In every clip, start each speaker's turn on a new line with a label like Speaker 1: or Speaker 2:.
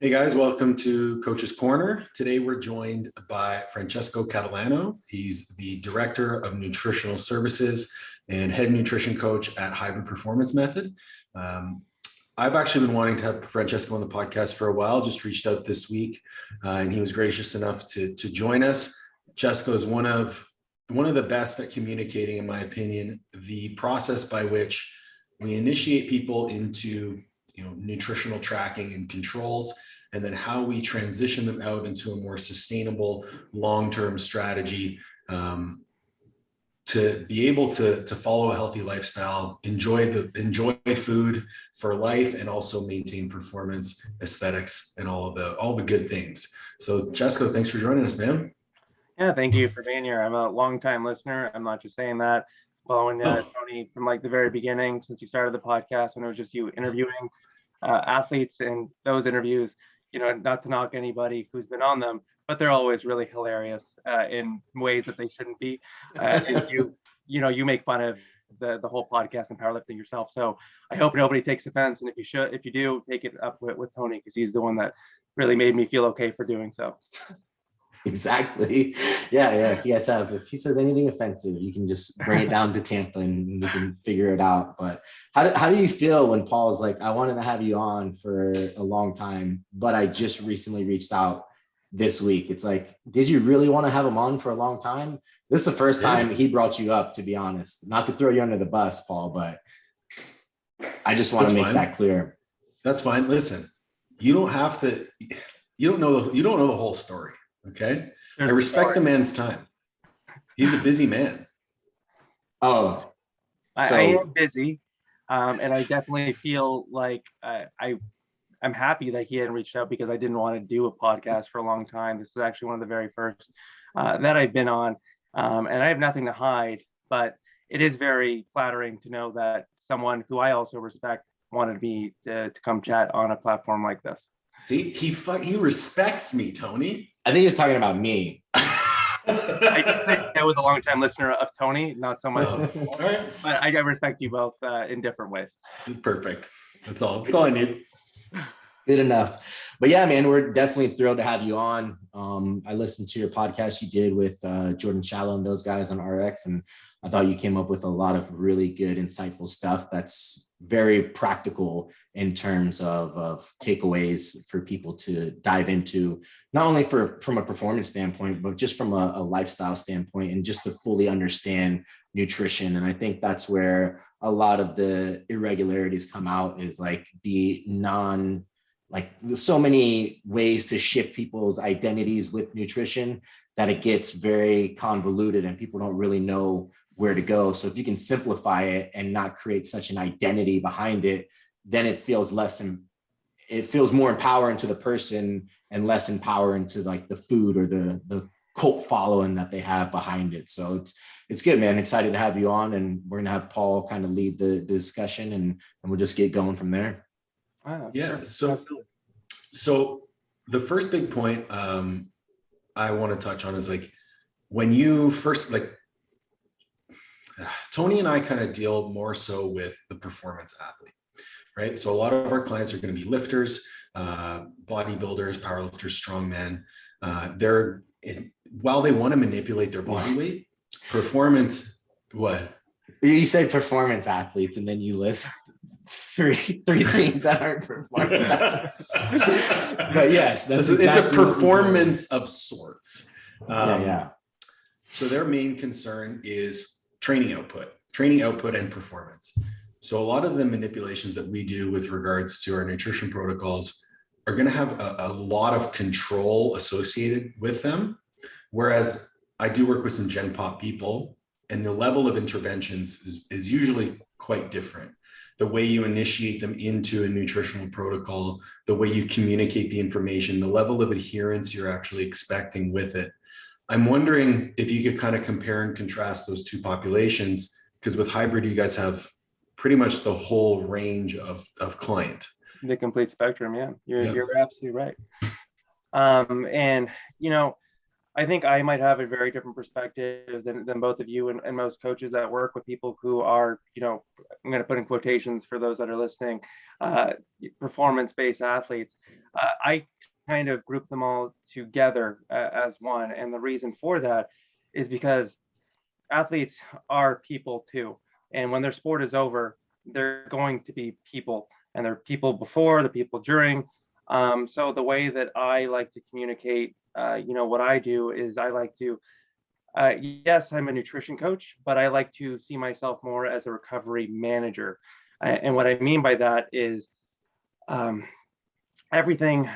Speaker 1: Hey guys, welcome to Coach's Corner. Today we're joined by Francesco Catalano. He's the Director of Nutritional Services and Head Nutrition Coach at Hybrid Performance Method. I've actually been wanting to have Francesco on the podcast for a while, just reached out this week, and he was gracious enough to join us. Francesco is one of the best at communicating, in my opinion, the process by which we initiate people into nutritional tracking and controls, and then how we transition them out into a more sustainable long-term strategy to be able to follow a healthy lifestyle, enjoy food for life, and also maintain performance, aesthetics, and all the good things. So Jessica, thanks for joining us, man.
Speaker 2: Yeah, thank you for being here. I'm a longtime listener. I'm not just saying that. Following Tony from like the very beginning, since you started the podcast, when it was just you interviewing athletes, and those interviews, not to knock anybody who's been on them, but they're always really hilarious in ways that they shouldn't be. And you make fun of the whole podcast and powerlifting yourself. So I hope nobody takes offense. And if you do, take it up with Tony, because he's the one that really made me feel okay for doing so.
Speaker 3: Exactly. Yeah. If he says anything offensive, you can just bring it down to Tampa and we can figure it out. But how do you feel when Paul's like, I wanted to have you on for a long time, but I just recently reached out this week? It's like, did you really want to have him on for a long time? This is the first time he brought you up, to be honest. Not to throw you under the bus, Paul, but I just want to make that clear.
Speaker 1: That's fine. Listen, you don't have to, you don't know the whole story. Okay. I respect the man's time. He's a busy man.
Speaker 2: I am busy. And I definitely feel like I'm happy that he hadn't reached out, because I didn't want to do a podcast for a long time. This is actually one of the very first that I've been on. And I have nothing to hide, but it is very flattering to know that someone who I also respect wanted me to come chat on a platform like this.
Speaker 1: See, he respects me, Tony.
Speaker 3: I think he was talking about me.
Speaker 2: I did say I was a longtime listener of Tony, not so much.
Speaker 1: All right.
Speaker 2: But I respect you both in different ways.
Speaker 1: Perfect. That's all I need.
Speaker 3: Good enough. But yeah, man, we're definitely thrilled to have you on. I listened to your podcast you did with Jordan Shallow and those guys on RX, and I thought you came up with a lot of really good, insightful stuff that's very practical in terms of takeaways for people to dive into, not only from a performance standpoint, but just from a lifestyle standpoint, and just to fully understand nutrition. And I think that's where a lot of the irregularities come out, is like there's so many ways to shift people's identities with nutrition that it gets very convoluted and people don't really know where to go. So if you can simplify it and not create such an identity behind it, then it feels more empowering to the person and less empowering to like the food or the cult following that they have behind it. So it's good, man. Excited to have you on, and we're gonna have Paul kind of lead the discussion, and we'll just get going from there.
Speaker 1: Yeah. So the first big point I want to touch on is like, when you first, like, Tony and I kind of deal more so with the performance athlete, right? So a lot of our clients are going to be lifters, bodybuilders, powerlifters, strongmen. While they want to manipulate their body weight, performance, what?
Speaker 3: You say performance athletes, and then you list three things that aren't performance athletes. But yes,
Speaker 1: it's a performance of sorts.
Speaker 3: Yeah.
Speaker 1: So their main concern is training output and performance. So a lot of the manipulations that we do with regards to our nutrition protocols are going to have a lot of control associated with them. Whereas I do work with some Gen Pop people, and the level of interventions is usually quite different. The way you initiate them into a nutritional protocol, the way you communicate the information, the level of adherence you're actually expecting with it. I'm wondering if you could kind of compare and contrast those two populations, because with hybrid, you guys have pretty much the whole range of client.
Speaker 2: The complete spectrum. Yeah, you're absolutely right. And I think I might have a very different perspective than both of you and most coaches that work with people who are, I'm going to put in quotations for those that are listening, performance-based athletes. I kind of group them all together as one. And the reason for that is because athletes are people too. And when their sport is over, they're going to be people, and they're people before, the people during. So the way that I like to communicate, what I do is I like to, yes, I'm a nutrition coach, but I like to see myself more as a recovery manager. And what I mean by that is everything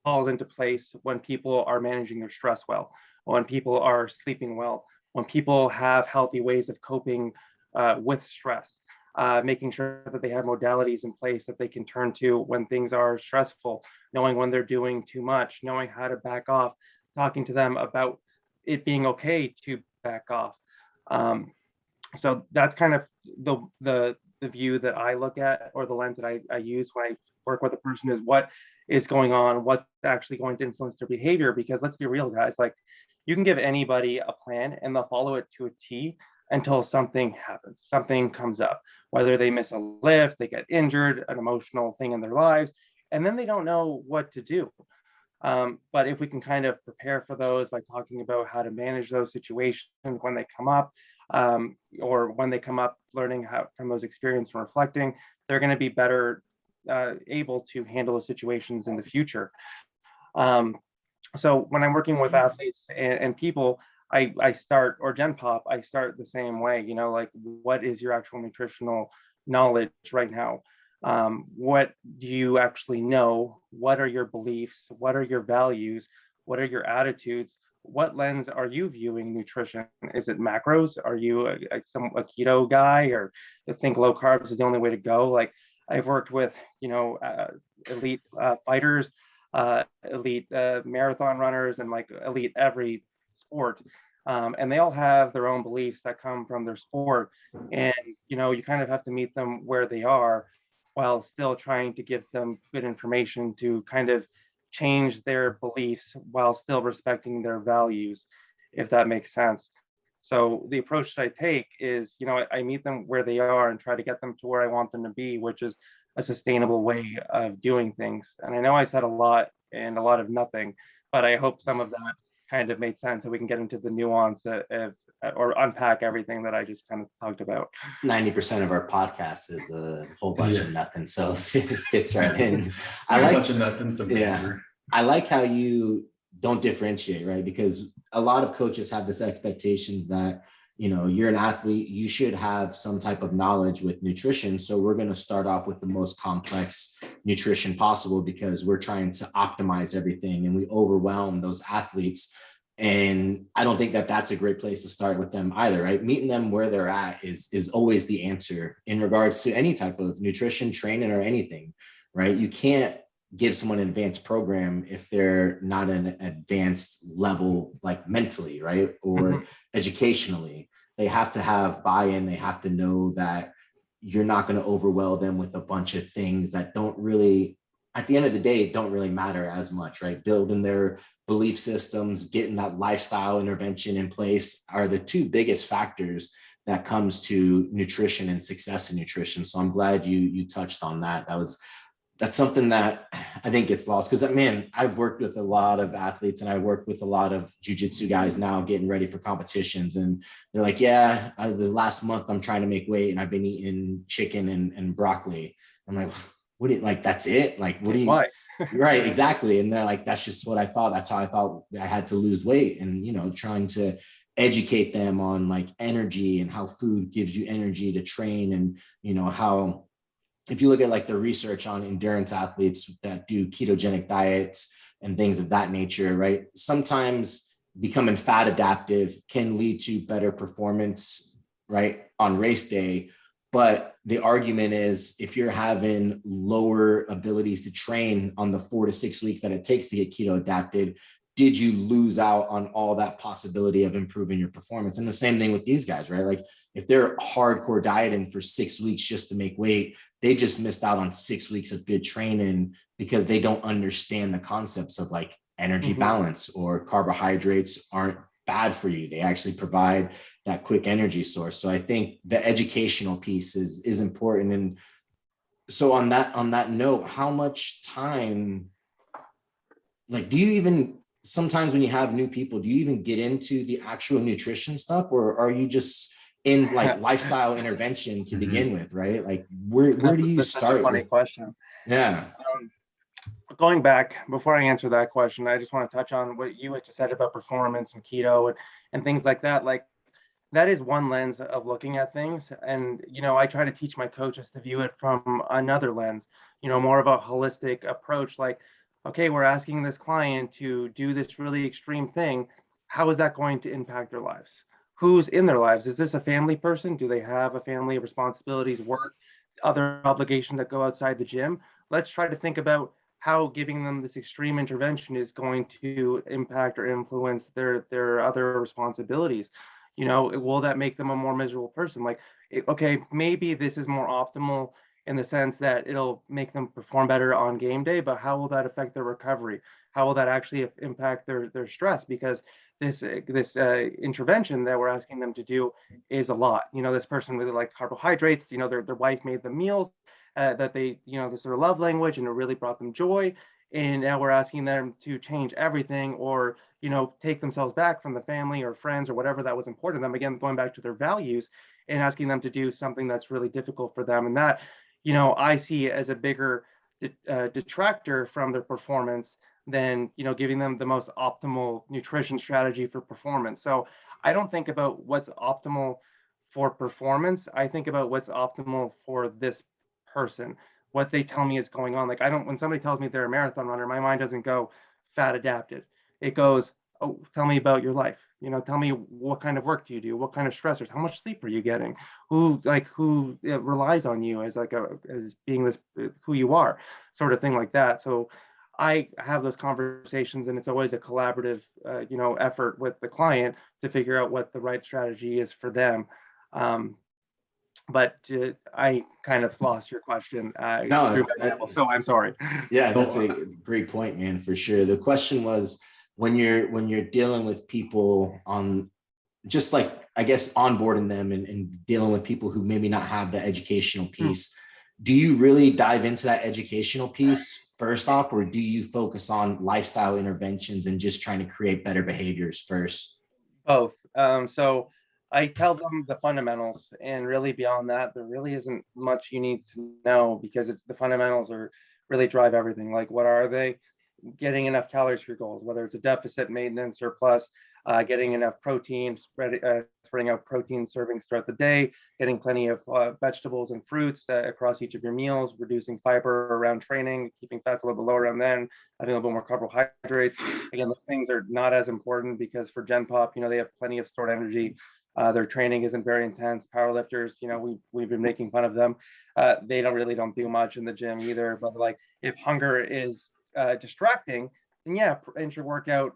Speaker 2: falls into place when people are managing their stress well, when people are sleeping well, when people have healthy ways of coping with stress, making sure that they have modalities in place that they can turn to when things are stressful, knowing when they're doing too much, knowing how to back off, talking to them about it being okay to back off. So that's kind of the view that I look at, or the lens that I use when I work with a person, is what is going on, what's actually going to influence their behavior. Because let's be real, guys, like, you can give anybody a plan and they'll follow it to a T until something happens, something comes up, whether they miss a lift, they get injured, an emotional thing in their lives, and then they don't know what to do. But if we can kind of prepare for those by talking about how to manage those situations when they come up, or when they come up, learning how from those experiences and reflecting, they're going to be better able to handle the situations in the future. So when I'm working with athletes and people, I start, or Gen Pop, I start the same way, like, what is your actual nutritional knowledge right now? What do you actually know? What are your beliefs? What are your values? What are your attitudes? What lens are you viewing nutrition? Is it macros? Are you a keto guy, or you think low carbs is the only way to go? Like, I've worked with, elite fighters, elite marathon runners, and like elite every sport. And they all have their own beliefs that come from their sport. And, you kind of have to meet them where they are, while still trying to give them good information to kind of change their beliefs while still respecting their values, if that makes sense. So the approach that I take is, I meet them where they are and try to get them to where I want them to be, which is a sustainable way of doing things. And I know I said a lot and a lot of nothing, but I hope some of that kind of made sense, so we can get into the nuance or unpack everything that I just kind of talked about.
Speaker 3: 90% of our podcast is a whole bunch of nothing, so it fits right in.
Speaker 1: I like a bunch of nothing.
Speaker 3: I like how you don't differentiate, right? Because a lot of coaches have this expectation that, you're an athlete, you should have some type of knowledge with nutrition. So we're going to start off with the most complex nutrition possible because we're trying to optimize everything, and we overwhelm those athletes. And I don't think that that's a great place to start with them either, right? Meeting them where they're at is always the answer in regards to any type of nutrition, training, or anything, right? You can't give someone an advanced program if they're not an advanced level, like mentally, right? Or educationally. They have to have buy-in. They have to know that you're not going to overwhelm them with a bunch of things that don't really, at the end of the day, don't really matter as much, right? Building their belief systems, getting that lifestyle intervention in place are the two biggest factors that comes to nutrition and success in nutrition. So I'm glad you touched on that. That's something that I think gets lost, because, man, I've worked with a lot of athletes, and I work with a lot of jiu-jitsu guys now getting ready for competitions. And they're like, the last month I'm trying to make weight and I've been eating chicken and broccoli. I'm like, what do you, like, that's it? Like, what do you,
Speaker 2: Why?
Speaker 3: Right, exactly. And they're like, that's just what I thought. That's how I thought I had to lose weight. And, trying to educate them on like energy and how food gives you energy to train. And, how, if you look at like the research on endurance athletes that do ketogenic diets and things of that nature, right? Sometimes becoming fat adaptive can lead to better performance, right, on race day. But the argument is, if you're having lower abilities to train on the 4 to 6 weeks that it takes to get keto adapted, did you lose out on all that possibility of improving your performance? And the same thing with these guys, right? Like, if they're hardcore dieting for 6 weeks just to make weight, they just missed out on 6 weeks of good training because they don't understand the concepts of like energy balance, or carbohydrates aren't bad for you. They actually provide that quick energy source. So I think the educational piece is important. And so on that note, how much time, like, do you even, sometimes when you have new people, do you even get into the actual nutrition stuff, or are you just in like lifestyle intervention to begin with, right? Like where do you
Speaker 2: that's
Speaker 3: start
Speaker 2: such a funny
Speaker 3: with?
Speaker 2: question.
Speaker 3: Yeah.
Speaker 2: Going back, before I answer that question, I just want to touch on what you had just said about performance and keto and things like that. Like, that is one lens of looking at things. And, I try to teach my coaches to view it from another lens, more of a holistic approach. Like, okay, we're asking this client to do this really extreme thing. How is that going to impact their lives? Who's in their lives? Is this a family person? Do they have a family, responsibilities, work, other obligations that go outside the gym? Let's try to think about how giving them this extreme intervention is going to impact or influence their other responsibilities. Will that make them a more miserable person? Like, okay, maybe this is more optimal in the sense that it'll make them perform better on game day, but how will that affect their recovery? How will that actually impact their stress? Because this intervention that we're asking them to do is a lot. This person really liked carbohydrates. Their wife made them meals that they, this is their love language, and it really brought them joy. And now we're asking them to change everything, or take themselves back from the family or friends or whatever that was important to them. Again, going back to their values and asking them to do something that's really difficult for them. And that, I see as a bigger detractor from their performance than, giving them the most optimal nutrition strategy for performance. So I don't think about what's optimal for performance. I think about what's optimal for this person, what they tell me is going on. Like, when somebody tells me they're a marathon runner, my mind doesn't go fat adapted. It goes, oh, tell me about your life. Tell me, what kind of work do you do? What kind of stressors? How much sleep are you getting? Who relies on you as as being this, who you are, sort of thing like that. So I have those conversations, and it's always a collaborative, effort with the client to figure out what the right strategy is for them. But I kind of lost your question
Speaker 3: No,
Speaker 2: so I'm sorry.
Speaker 3: yeah, that's a great point, man, for sure. The question was, when you're dealing with people on, just like, I guess, onboarding them and dealing with people who maybe not have the educational piece, do you really dive into that educational piece first off, or do you focus on lifestyle interventions and just trying to create better behaviors first?
Speaker 2: Both. So I tell them the fundamentals, and really beyond that, there really isn't much you need to know, because it's the fundamentals are really drive everything. Like, what are they? Getting enough calories for your goals, whether it's a deficit, maintenance, or plus, getting enough protein, spreading out protein servings throughout the day, getting plenty of vegetables and fruits across each of your meals, reducing fiber around training, keeping fats a little bit lower around then, having a little bit more carbohydrates. Again, those things are not as important, because for Gen Pop, they have plenty of stored energy. Their training isn't very intense. Powerlifters, we've been making fun of them. They don't do much in the gym either. But like, if hunger is distracting, then yeah, intra-workout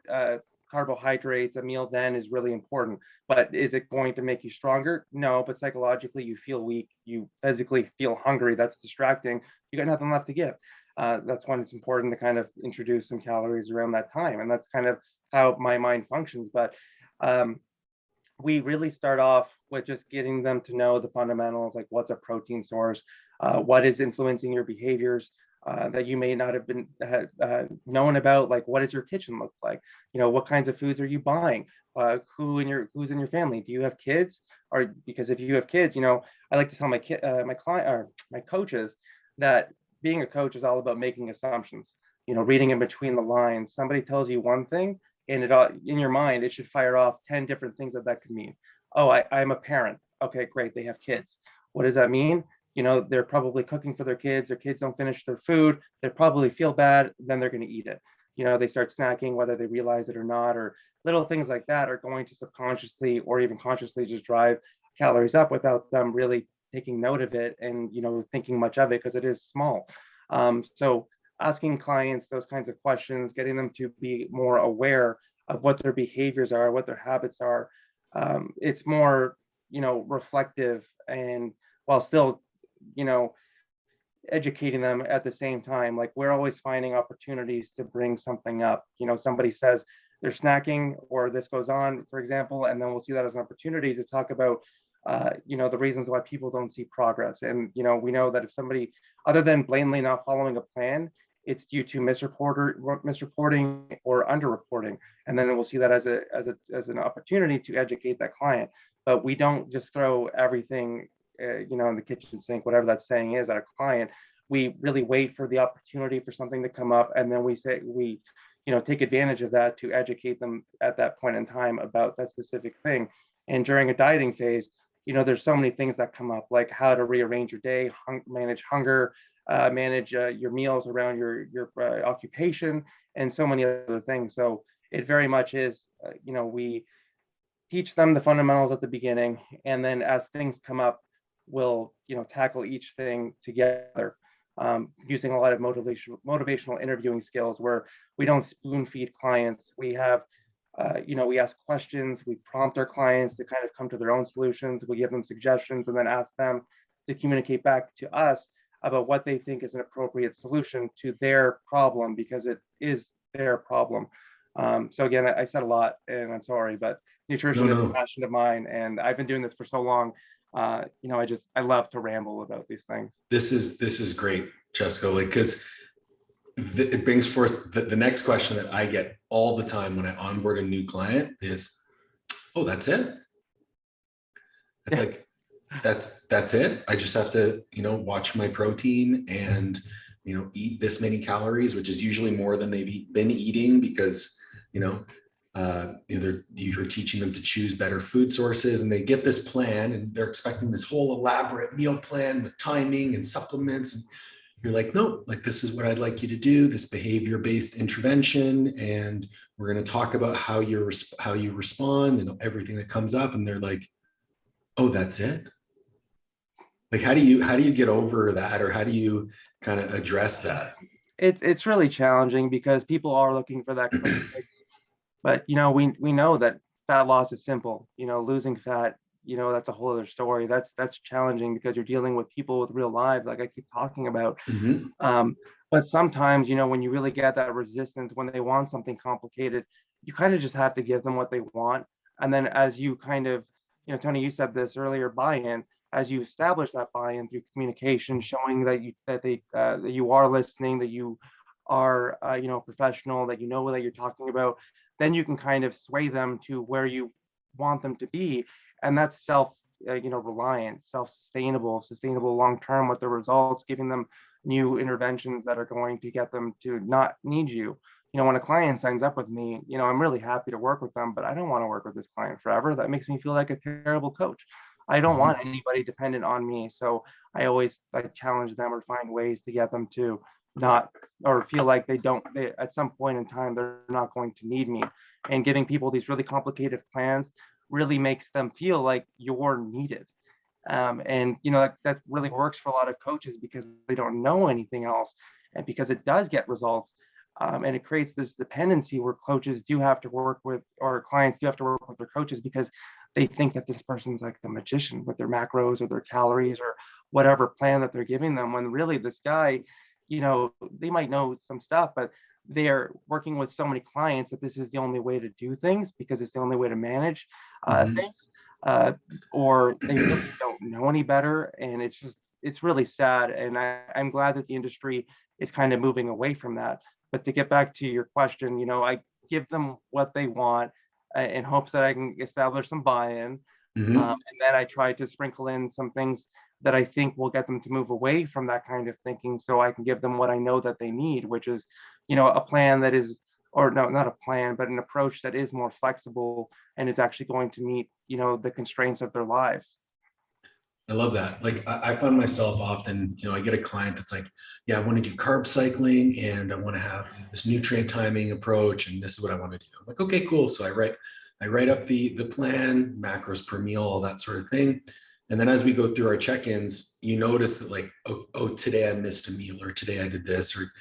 Speaker 2: carbohydrates, a meal then is really important. But is it going to make you stronger? No, but psychologically you feel weak, you physically feel hungry, that's distracting, you got nothing left to give. That's when it's important to kind of introduce some calories around that time. And that's kind of how my mind functions. But we really start off with just getting them to know the fundamentals, like what's a protein source, what is influencing your behaviors that you may not have been known about. Like, what does your kitchen look like? What kinds of foods are you buying? Who's in your family? Do you have kids? Or, because if you have kids, I like to tell my client or my coaches that being a coach is all about making assumptions. Reading in between the lines. Somebody tells you one thing, and it in your mind, it should fire off 10 different things that could mean. Oh, I'm a parent. Okay, great. They have kids. What does that mean? They're probably cooking for their kids don't finish their food, they probably feel bad, then they're going to eat it. They start snacking, whether they realize it or not, or little things like that are going to subconsciously or even consciously just drive calories up without them really taking note of it and, thinking much of it, because it is small. So asking clients those kinds of questions, getting them to be more aware of what their behaviors are, what their habits are. It's more, reflective, and while still, educating them at the same time. Like, we're always finding opportunities to bring something up. Somebody says they're snacking or this goes on, for example, and then we'll see that as an opportunity to talk about the reasons why people don't see progress. And we know that if somebody, other than blatantly not following a plan, it's due to misreporting or underreporting. And then we'll see that as an opportunity to educate that client. But we don't just throw everything in the kitchen sink, whatever that saying is, at a client. We really wait for the opportunity for something to come up, and then we take advantage of that to educate them at that point in time about that specific thing. And during a dieting phase, there's so many things that come up, like how to rearrange your day, manage hunger, manage your meals around your occupation, and so many other things. So it very much is, we teach them the fundamentals at the beginning, and then as things come up, we'll tackle each thing together, using a lot of motivational interviewing skills, where we don't spoon feed clients. We have we ask questions, we prompt our clients to kind of come to their own solutions, we give them suggestions, and then ask them to communicate back to us about what they think is an appropriate solution to their problem, because it is their problem. So again, I said a lot, and I'm sorry, but nutrition is a passion of mine, and I've been doing this for so long. I love to ramble about these things.
Speaker 1: This is great, Chesco, because it brings forth the next question that I get all the time when I onboard a new client is, oh, that's it? It's like, that's it? I just have to, watch my protein and, eat this many calories, which is usually more than they've been eating, because, you're teaching them to choose better food sources, and they get this plan and they're expecting this whole elaborate meal plan with timing and supplements. And you're like, no, like, this is what I'd like you to do, this behavior-based intervention. And we're going to talk about how you respond and everything that comes up. And they're like, oh, that's it? Like, how do you get over that, or how do you kind of address that?
Speaker 2: It's really challenging, because people are looking for that quick fix. But we know that fat loss is simple. Losing fat, that's a whole other story. That's challenging, because you're dealing with people with real lives, like I keep talking about.
Speaker 1: Mm-hmm.
Speaker 2: But sometimes, when you really get that resistance, when they want something complicated, you kind of just have to give them what they want. And then as you kind of, Tony, you said this earlier, buy-in, as you establish that buy-in through communication, showing that you are listening, that you are professional, that that you're talking about, then you can kind of sway them to where you want them to be. And that's reliant, sustainable long-term, with the results, giving them new interventions that are going to get them to not need you. When a client signs up with me, I'm really happy to work with them, but I don't want to work with this client forever. That makes me feel like a terrible coach. I don't want anybody dependent on me. So I always challenge them, or find ways to get them to not, or feel like they at some point in time, they're not going to need me. And giving people these really complicated plans really makes them feel like you're needed. And that really works for a lot of coaches, because they don't know anything else, and because it does get results. And it creates this dependency where coaches do have to work with, or clients do have to work with their coaches, because they think that this person's like a magician with their macros or their calories or whatever plan that they're giving them, when really this guy, they might know some stuff, but they're working with so many clients that this is the only way to do things, because it's the only way to manage things, or they really don't know any better. And it's really sad. And I'm glad that the industry is kind of moving away from that. But to get back to your question, I give them what they want, in hopes that I can establish some buy-in. And then I try to sprinkle in some things that I think will get them to move away from that kind of thinking, so I can give them what I know that they need, which is, a plan that is, or no, not a plan, but an approach that is more flexible and is actually going to meet, the constraints of their lives.
Speaker 1: I love that. Like, I find myself often, I get a client that's like, yeah, I want to do carb cycling, and I want to have this nutrient timing approach, and this is what I want to do. I'm like, okay, cool. So I write up the plan, macros per meal, all that sort of thing. And then as we go through our check-ins, you notice that, like, oh, today I missed a meal, or today I did this, or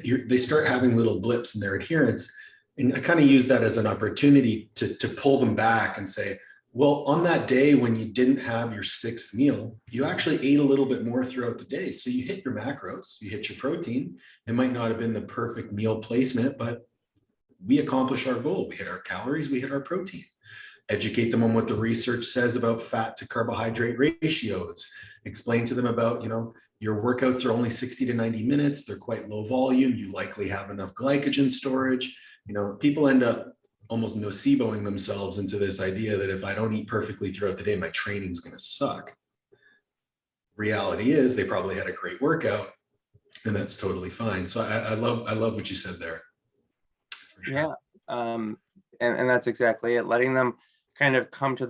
Speaker 1: they start having little blips in their adherence. And I kind of use that as an opportunity to pull them back and say, Well, on that day when you didn't have your sixth meal, you actually ate a little bit more throughout the day. So you hit your macros, you hit your protein. It might not have been the perfect meal placement, but we accomplished our goal. We hit our calories, we hit our protein. Educate them on what the research says about fat to carbohydrate ratios. Explain to them about, your workouts are only 60 to 90 minutes. They're quite low volume. You likely have enough glycogen storage. People end up almost noceboing themselves into this idea that if I don't eat perfectly throughout the day, my training's going to suck. Reality is they probably had a great workout, and that's totally fine. So I love what you said there.
Speaker 2: Yeah. And that's exactly it. Letting them kind of come to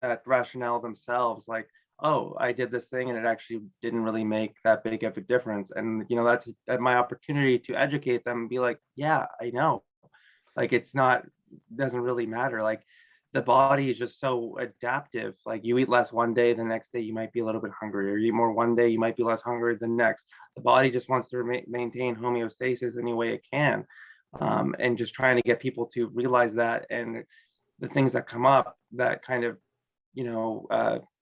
Speaker 2: that rationale themselves, like, oh, I did this thing and it actually didn't really make that big of a difference. And, that's my opportunity to educate them and be like, yeah, I know. Like, doesn't really matter. Like, the body is just so adaptive. Like, you eat less one day, the next day you might be a little bit hungry, or you eat more one day, you might be less hungry the next. The body just wants to maintain homeostasis any way it can. And just trying to get people to realize that, and the things that come up that kind of,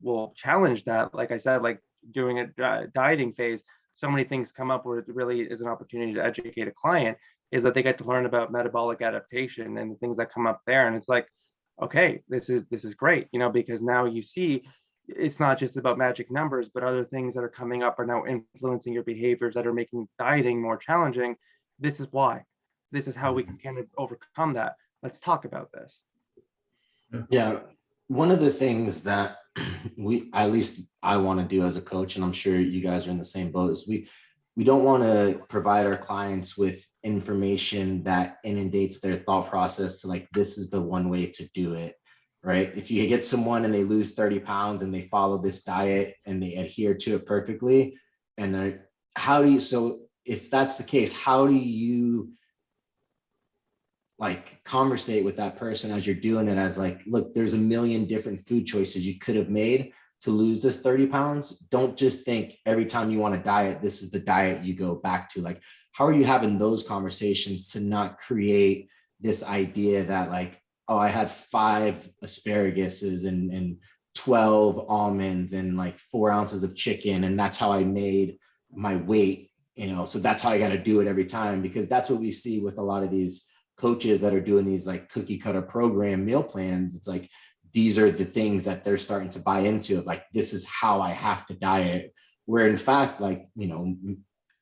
Speaker 2: will challenge that. Like I said, like doing a dieting phase, so many things come up where it really is an opportunity to educate a client, is that they get to learn about metabolic adaptation and the things that come up there. And it's like, okay, this is great, because now you see it's not just about magic numbers, but other things that are coming up are now influencing your behaviors that are making dieting more challenging. This is why. This is how we can kind of overcome that. Let's talk about this.
Speaker 3: Yeah. One of the things that at least I want to do as a coach, and I'm sure you guys are in the same boat, is we don't want to provide our clients with information that inundates their thought process to like, this is the one way to do it, right? If you get someone and they lose 30 pounds and they follow this diet and they adhere to it perfectly, and so if that's the case, how do you like conversate with that person as you're doing it, as like, look, there's a million different food choices you could have made to lose this 30 pounds. Don't just think every time you want to diet, this is the diet you go back to. Like, how are you having those conversations to not create this idea that like, oh, I had 5 asparaguses and 12 almonds and like 4 ounces of chicken, and that's how I made my weight, so that's how I got to do it every time. Because that's what we see with a lot of these coaches that are doing these like cookie cutter program meal plans. It's like, these are the things that they're starting to buy into, of like, this is how I have to diet. Where in fact, like,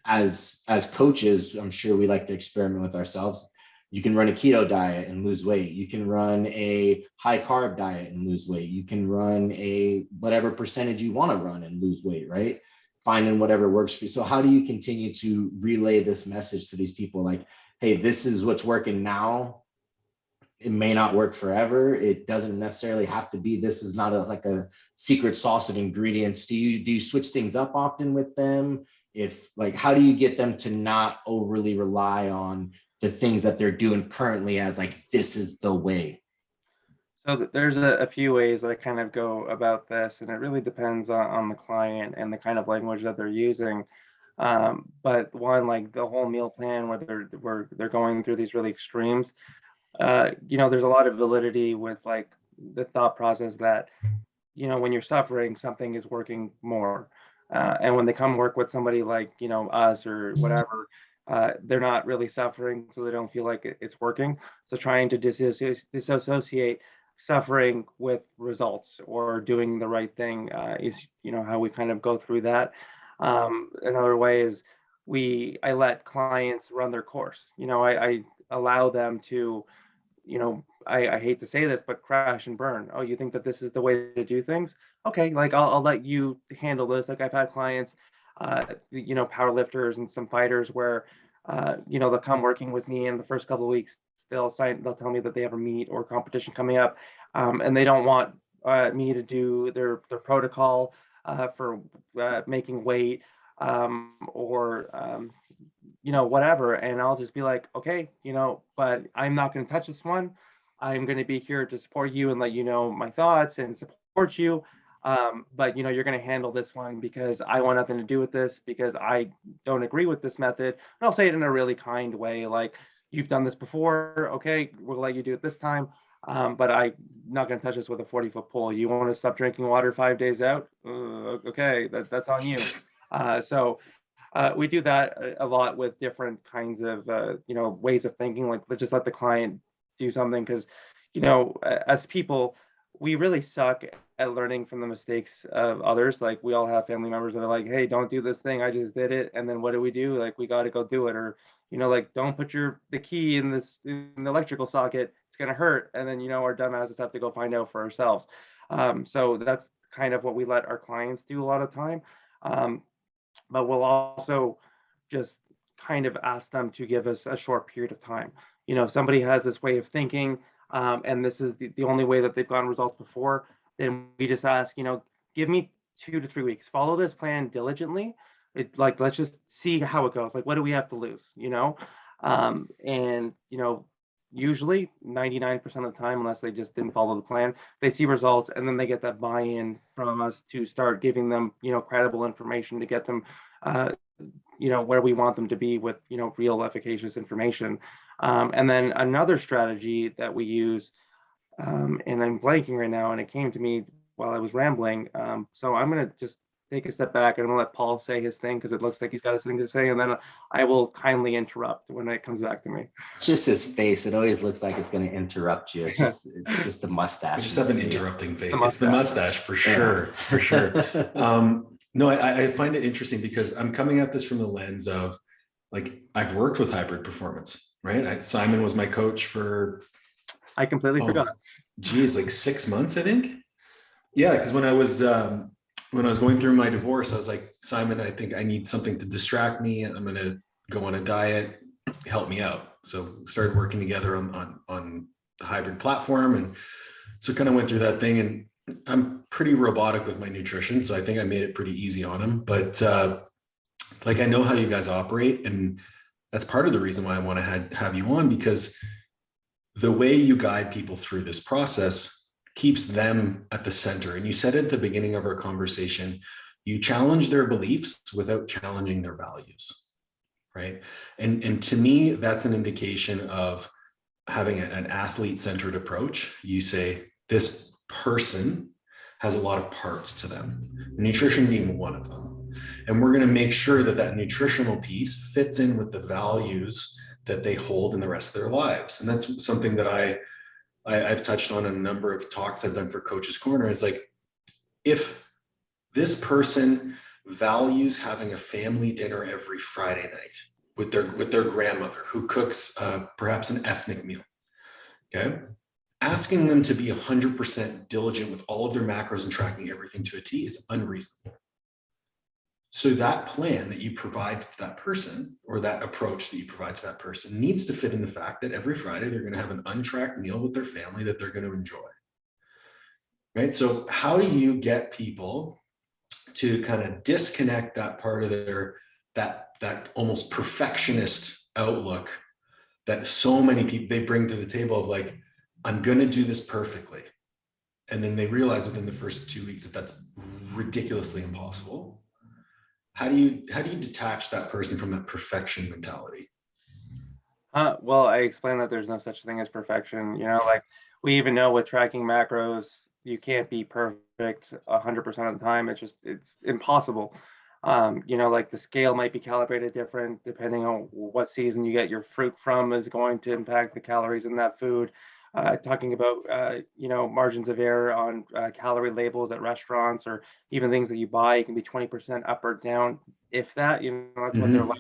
Speaker 3: as coaches, I'm sure we like to experiment with ourselves. You can run a keto diet and lose weight. You can run a high carb diet and lose weight. You can run a whatever percentage you want to run and lose weight, right? Finding whatever works for you. So how do you continue to relay this message to these people? Like, hey, this is what's working now. It may not work forever. It doesn't necessarily have to be. This is not like a secret sauce of ingredients. Do you switch things up often with them? If like, how do you get them to not overly rely on the things that they're doing currently as like, this is the way?
Speaker 2: So there's a few ways that I kind of go about this, and it really depends on the client and the kind of language that they're using. But one, like the whole meal plan where they're going through these really extremes, there's a lot of validity with like the thought process that, when you're suffering, something is working more. And when they come work with somebody like, us or whatever, they're not really suffering, so they don't feel like it's working. So trying to disassociate suffering with results or doing the right thing is, how we kind of go through that. Another way is I let clients run their course. I allow them to, I hate to say this, but crash and burn. Oh, you think that this is the way to do things? Okay, like I'll let you handle this. Like I've had clients, power lifters and some fighters where, they'll come working with me in the first couple of weeks. They'll tell me that they have a meet or competition coming up, and they don't want me to do their protocol for making weight or whatever. And I'll just be like, okay, but I'm not going to touch this one. I'm going to be here to support you and let you know my thoughts and support you. But you're going to handle this one because I want nothing to do with this, because I don't agree with this method. And I'll say it in a really kind way, like, you've done this before. Okay, we'll let you do it this time. But I'm not going to touch this with a 40-foot pole. You want to stop drinking water 5 days out? Okay, that's on you. So we do that a lot with different kinds of ways of thinking. Like, let's just let the client do something, because as people, we really suck at learning from the mistakes of others. Like, we all have family members that are like, hey, don't do this thing, I just did it. And then what do? Like, we got to go do it. Or like, don't put the key in the electrical socket, it's going to hurt. And then our dumbasses have to go find out for ourselves. So that's kind of what we let our clients do a lot of time. But we'll also just kind of ask them to give us a short period of time. If somebody has this way of thinking, and this is the only way that they've gotten results before, then we just ask, give me 2 to 3 weeks, follow this plan diligently. Let's just see how it goes. Like, what do we have to lose? And usually 99% of the time, unless they just didn't follow the plan, they see results, and then they get that buy-in from us to start giving them credible information to get them where we want them to be with real efficacious information. And then another strategy that we use, and I'm blanking right now, and it came to me while I was rambling, so I'm going to just take a step back, and I'm going to let Paul say his thing, because it looks like he's got his thing to say, and then I will kindly interrupt when it comes back to me.
Speaker 3: It's just his face. It always looks like it's going to interrupt you. It's just the mustache.
Speaker 1: I just have an interrupting face.
Speaker 2: It's the
Speaker 1: mustache for sure, for sure. No, I find it interesting because I'm coming at this from the lens of, like, I've worked with hybrid performance, right? Simon was my coach for,
Speaker 2: I completely forgot.
Speaker 1: Geez, like 6 months, I think. Yeah, because when I was going through my divorce, I was like, Simon, I think I need something to distract me. I'm going to go on a diet, help me out. So started working together on the hybrid platform. And so kind of went through that thing, and I'm pretty robotic with my nutrition. So I think I made it pretty easy on him, but like, I know how you guys operate, and that's part of the reason why I want to have you on, because the way you guide people through this process keeps them at the center. And you said at the beginning of our conversation, you challenge their beliefs without challenging their values, right? And to me, that's an indication of having an athlete-centered approach. You say, this person has a lot of parts to them, nutrition being one of them. And we're going to make sure that that nutritional piece fits in with the values that they hold in the rest of their lives. And that's something that I've touched on in a number of talks I've done for Coach's Corner, is like, if this person values having a family dinner every Friday night with their grandmother, who cooks perhaps an ethnic meal, okay, asking them to be 100% diligent with all of their macros and tracking everything to a T is unreasonable. So that plan that you provide to that person, or that approach that you provide to that person, needs to fit in the fact that every Friday they're going to have an untracked meal with their family that they're going to enjoy. Right? So how do you get people to kind of disconnect that part of that almost perfectionist outlook that so many people, they bring to the table, of like, I'm going to do this perfectly. And then they realize within the first 2 weeks that that's ridiculously impossible. How do you detach that person from that perfection mentality?
Speaker 2: Well, I explained that there's no such thing as perfection. Like, we even know with tracking macros, you can't be perfect 100% of the time. It's impossible. Like, the scale might be calibrated different depending on what season you get your fruit from, is going to impact the calories in that food. Talking about margins of error on calorie labels at restaurants, or even things that you buy, it can be 20% up or down, if that. That's what they're allowed.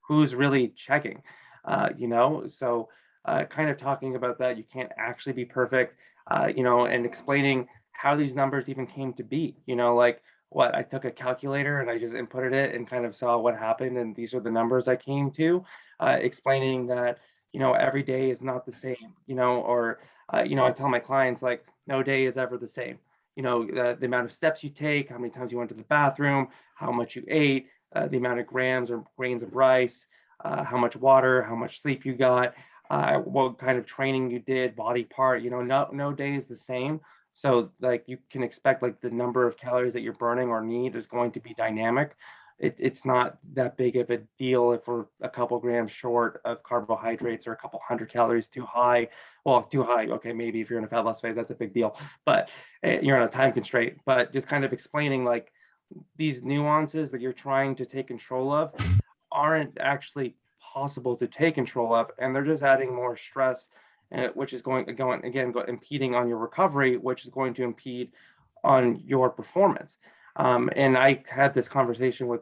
Speaker 2: Who's really checking? So kind of talking about that, you can't actually be perfect. And explaining how these numbers even came to be. Like, what, I took a calculator and I just inputted it and kind of saw what happened, and these are the numbers I came to. Explaining that every day is not the same, or I tell my clients, like, no day is ever the same. The amount of steps you take, how many times you went to the bathroom, how much you ate, the amount of grams or grains of rice, how much water, how much sleep you got, what kind of training you did, body part. No day is the same. So, like, you can expect, like, the number of calories that you're burning or need is going to be dynamic. it's not that big of a deal if we're a couple grams short of carbohydrates or a couple hundred calories too high. Well, too high, okay, maybe if you're in a fat loss phase, that's a big deal, but you're on a time constraint. But just kind of explaining like these nuances that you're trying to take control of aren't actually possible to take control of, and they're just adding more stress, which is impeding on your recovery, which is going to impede on your performance. And I had this conversation with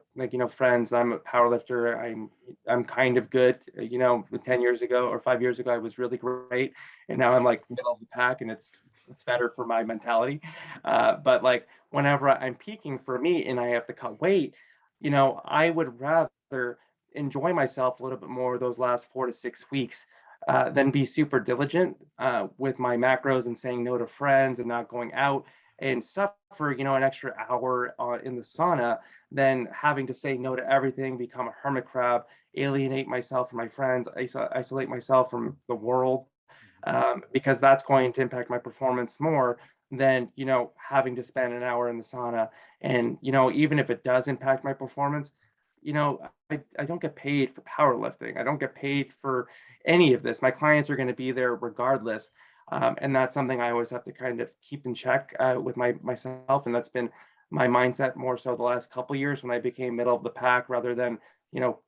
Speaker 2: friends. I'm a power lifter. I'm kind of good. 10 years ago or 5 years ago, I was really great, and now I'm like middle of the pack, and it's better for my mentality. But like whenever I'm peaking for me and I have to cut weight, I would rather enjoy myself a little bit more those last 4 to 6 weeks than be super diligent with my macros and saying no to friends and not going out and suffer, an extra hour in the sauna than having to say no to everything, become a hermit crab, alienate myself from my friends, isolate myself from the world, because that's going to impact my performance more than, having to spend an hour in the sauna. And, even if it does impact my performance, I don't get paid for powerlifting. I don't get paid for any of this. My clients are going to be there regardless. And that's something I always have to kind of keep in check with myself. And that's been my mindset more so the last couple of years when I became middle of the pack rather than,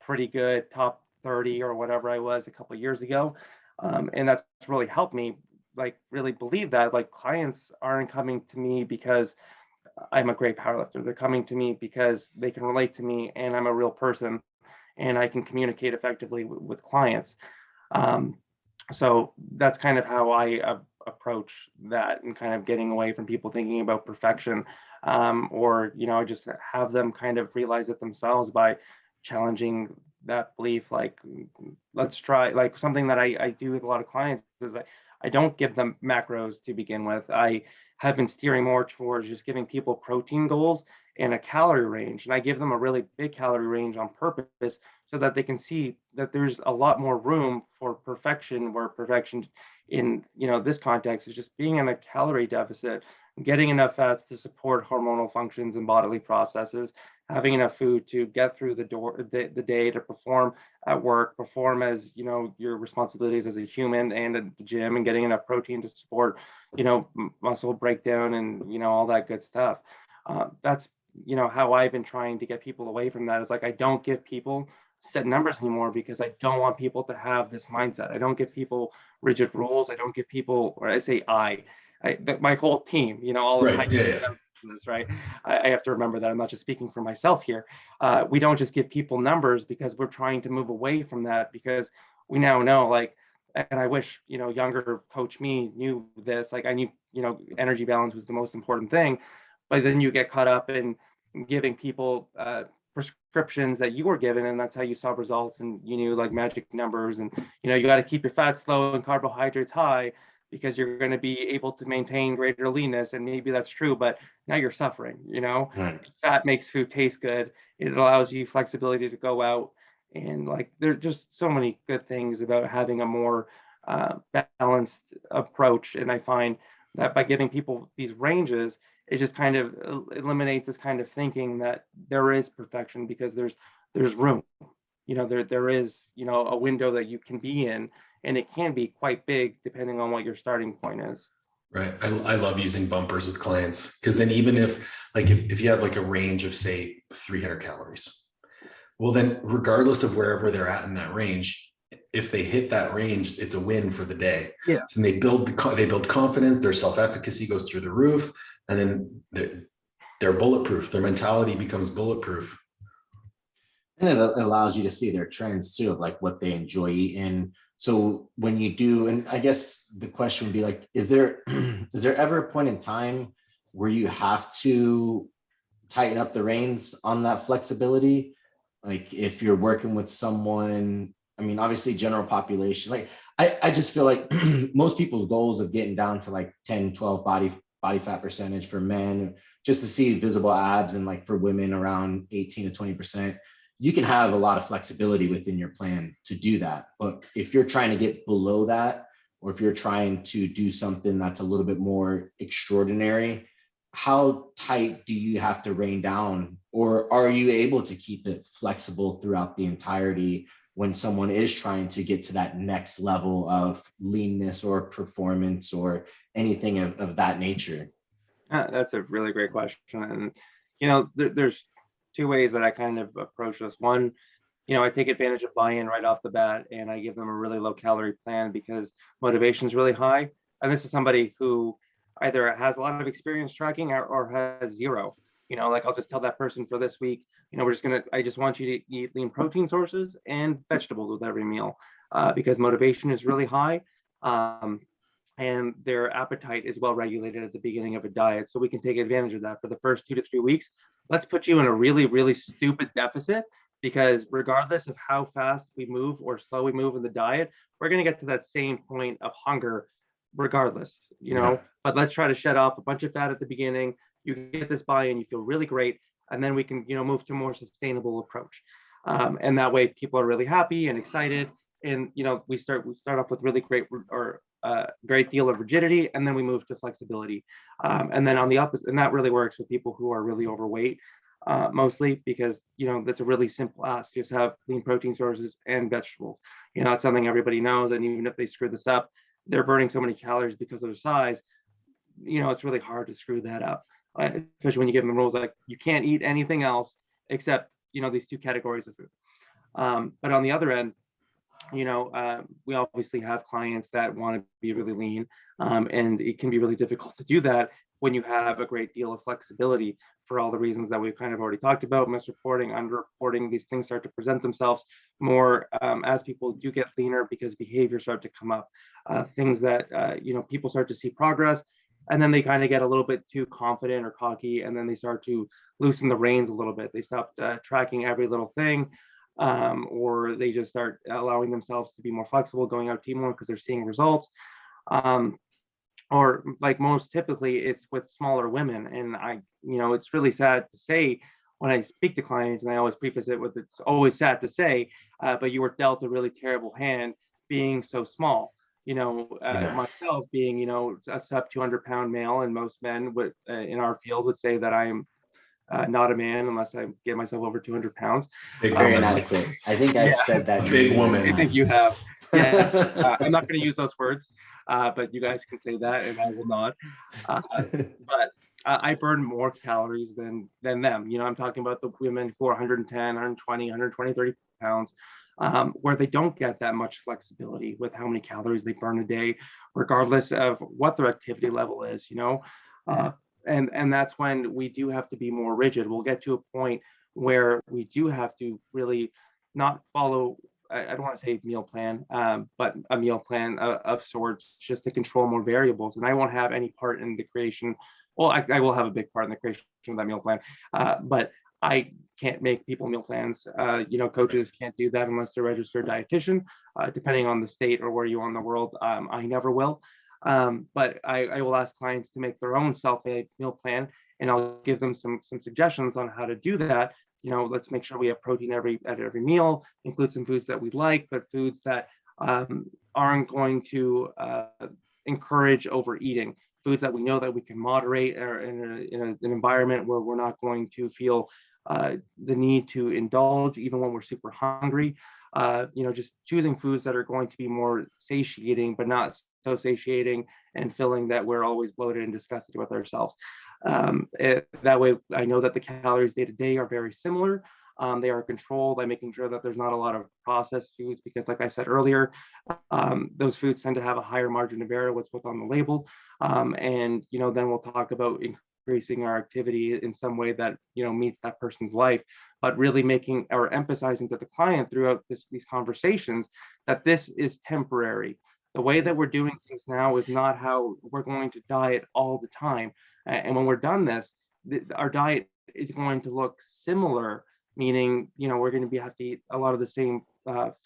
Speaker 2: pretty good top 30 or whatever I was a couple of years ago. And that's really helped me like really believe that like clients aren't coming to me because I'm a great powerlifter. They're coming to me because they can relate to me and I'm a real person and I can communicate effectively with clients. So that's kind of how I approach that, and kind of getting away from people thinking about perfection, or just have them kind of realize it themselves by challenging that belief. Like, let's try, like something that I do with a lot of clients is I don't give them macros to begin with. I have been steering more towards just giving people protein goals and a calorie range, and I give them a really big calorie range on purpose so that they can see that there's a lot more room for perfection, where perfection in this context is just being in a calorie deficit, getting enough fats to support hormonal functions and bodily processes, having enough food to get through the day to perform at work, perform as your responsibilities as a human and at the gym, and getting enough protein to support muscle breakdown and all that good stuff. That's how I've been trying to get people away from that. Is like I don't give people set numbers anymore because I don't want people to have this mindset. I don't give people rigid rules. I don't give people, or I say my whole team, all of
Speaker 1: Right. Yeah.
Speaker 2: this, right? I have to remember that I'm not just speaking for myself here. We don't just give people numbers because we're trying to move away from that, because we now know, like, and I wish, younger coach me knew this, like I knew, energy balance was the most important thing, but then you get caught up in giving people prescriptions that you were given, and that's how you saw results, and you knew like magic numbers, and you got to keep your fats low and carbohydrates high because you're going to be able to maintain greater leanness. And maybe that's true, but now you're suffering.
Speaker 3: Right.
Speaker 2: Fat makes food taste good. It allows you flexibility to go out, and like there's just so many good things about having a more balanced approach. And I find that by giving people these ranges, it just kind of eliminates this kind of thinking that there is perfection, because there's room. There is a window that you can be in, and it can be quite big depending on what your starting point is.
Speaker 1: Right. I love using bumpers with clients, because then even if you have like a range of say 300 calories, well then regardless of wherever they're at in that range, if they hit that range, it's a win for the day.
Speaker 2: Yeah.
Speaker 1: So they build confidence, their self-efficacy goes through the roof, and then they're bulletproof. Their mentality becomes bulletproof.
Speaker 3: And it allows you to see their trends too, of like what they enjoy eating. So when you do, and I guess the question would be like, is there ever a point in time where you have to tighten up the reins on that flexibility? Like if you're working with someone, I mean, obviously general population, like I just feel like most people's goals of getting down to like 10, 12 body fat percentage for men, just to see visible abs, and like for women around 18 to 20%. You can have a lot of flexibility within your plan to do that. But if you're trying to get below that, or if you're trying to do something that's a little bit more extraordinary, how tight do you have to rein down, or are you able to keep it flexible throughout the entirety when someone is trying to get to that next level of leanness or performance or anything of that nature?
Speaker 2: That's a really great question. And, there's two ways that I kind of approach this. One, I take advantage of buy-in right off the bat, and I give them a really low calorie plan because motivation is really high. And this is somebody who either has a lot of experience tracking or has zero. Like I'll just tell that person for this week, I just want you to eat lean protein sources and vegetables with every meal, because motivation is really high. Um, and their appetite is well regulated at the beginning of a diet. So we can take advantage of that for the first 2 to 3 weeks. Let's put you in a really, really stupid deficit, because regardless of how fast we move or slow we move in the diet, we're going to get to that same point of hunger regardless,
Speaker 3: Yeah.
Speaker 2: but let's try to shed off a bunch of fat at the beginning. You get this buy-in, you feel really great, and then we can, move to a more sustainable approach. And that way people are really happy and excited. And, we start off with really great or great deal of rigidity, and then we move to flexibility. And then on the opposite, and that really works with people who are really overweight, mostly because, that's a really simple ask. Just have lean protein sources and vegetables. It's something everybody knows. And even if they screw this up, they're burning so many calories because of their size. It's really hard to screw that up, especially when you give them the rules like you can't eat anything else except, these two categories of food. But on the other end, we obviously have clients that want to be really lean, and it can be really difficult to do that when you have a great deal of flexibility for all the reasons that we've kind of already talked about: misreporting, underreporting. These things start to present themselves more as people do get leaner, because behaviors start to come up, things that people start to see progress, and then they kind of get a little bit too confident or cocky, and then they start to loosen the reins a little bit. They stop tracking every little thing, or they just start allowing themselves to be more flexible, going out to eat more because they're seeing results. Or like most typically, it's with smaller women. And it's really sad to say when I speak to clients, and I always preface it with, it's always sad to say, but you were dealt a really terrible hand being so small. Myself being, a sub 200-pound male, and most men would in our field would say that I am not a man unless I get myself over 200 pounds.
Speaker 3: Very inadequate. I think I've said that.
Speaker 1: Big woman.
Speaker 2: I think you have. Yes. I'm not going to use those words, but you guys can say that, and I will not. But I burn more calories than them. I'm talking about the women who are 110, 120, 120, 30 pounds, where they don't get that much flexibility with how many calories they burn a day, regardless of what their activity level is. And that's when we do have to be more rigid. We'll get to a point where we do have to really not follow, I don't want to say meal plan, but a meal plan of sorts, just to control more variables. And I won't have any part in the creation. Well, I will have a big part in the creation of that meal plan, but I can't make people meal plans. Coaches can't do that unless they're a registered dietitian, depending on the state or where you are in the world. I never will. But I will ask clients to make their own self-made meal plan, and I'll give them some suggestions on how to do that. Let's make sure we have protein at every meal, include some foods that we like, but foods that aren't going to encourage overeating, foods that we know that we can moderate, or in an environment where we're not going to feel the need to indulge even when we're super hungry. Just choosing foods that are going to be more satiating, but not so satiating and filling that we're always bloated and disgusted with ourselves. That way, I know that the calories day to day are very similar. They are controlled by making sure that there's not a lot of processed foods, because like I said earlier, those foods tend to have a higher margin of error, what's on the label. And then we'll talk about increasing our activity in some way that meets that person's life, but really making or emphasizing to the client throughout these conversations that this is temporary. The way that we're doing things now is not how we're going to diet all the time. And when we're done this, our diet is going to look similar, meaning we're going to have to eat a lot of the same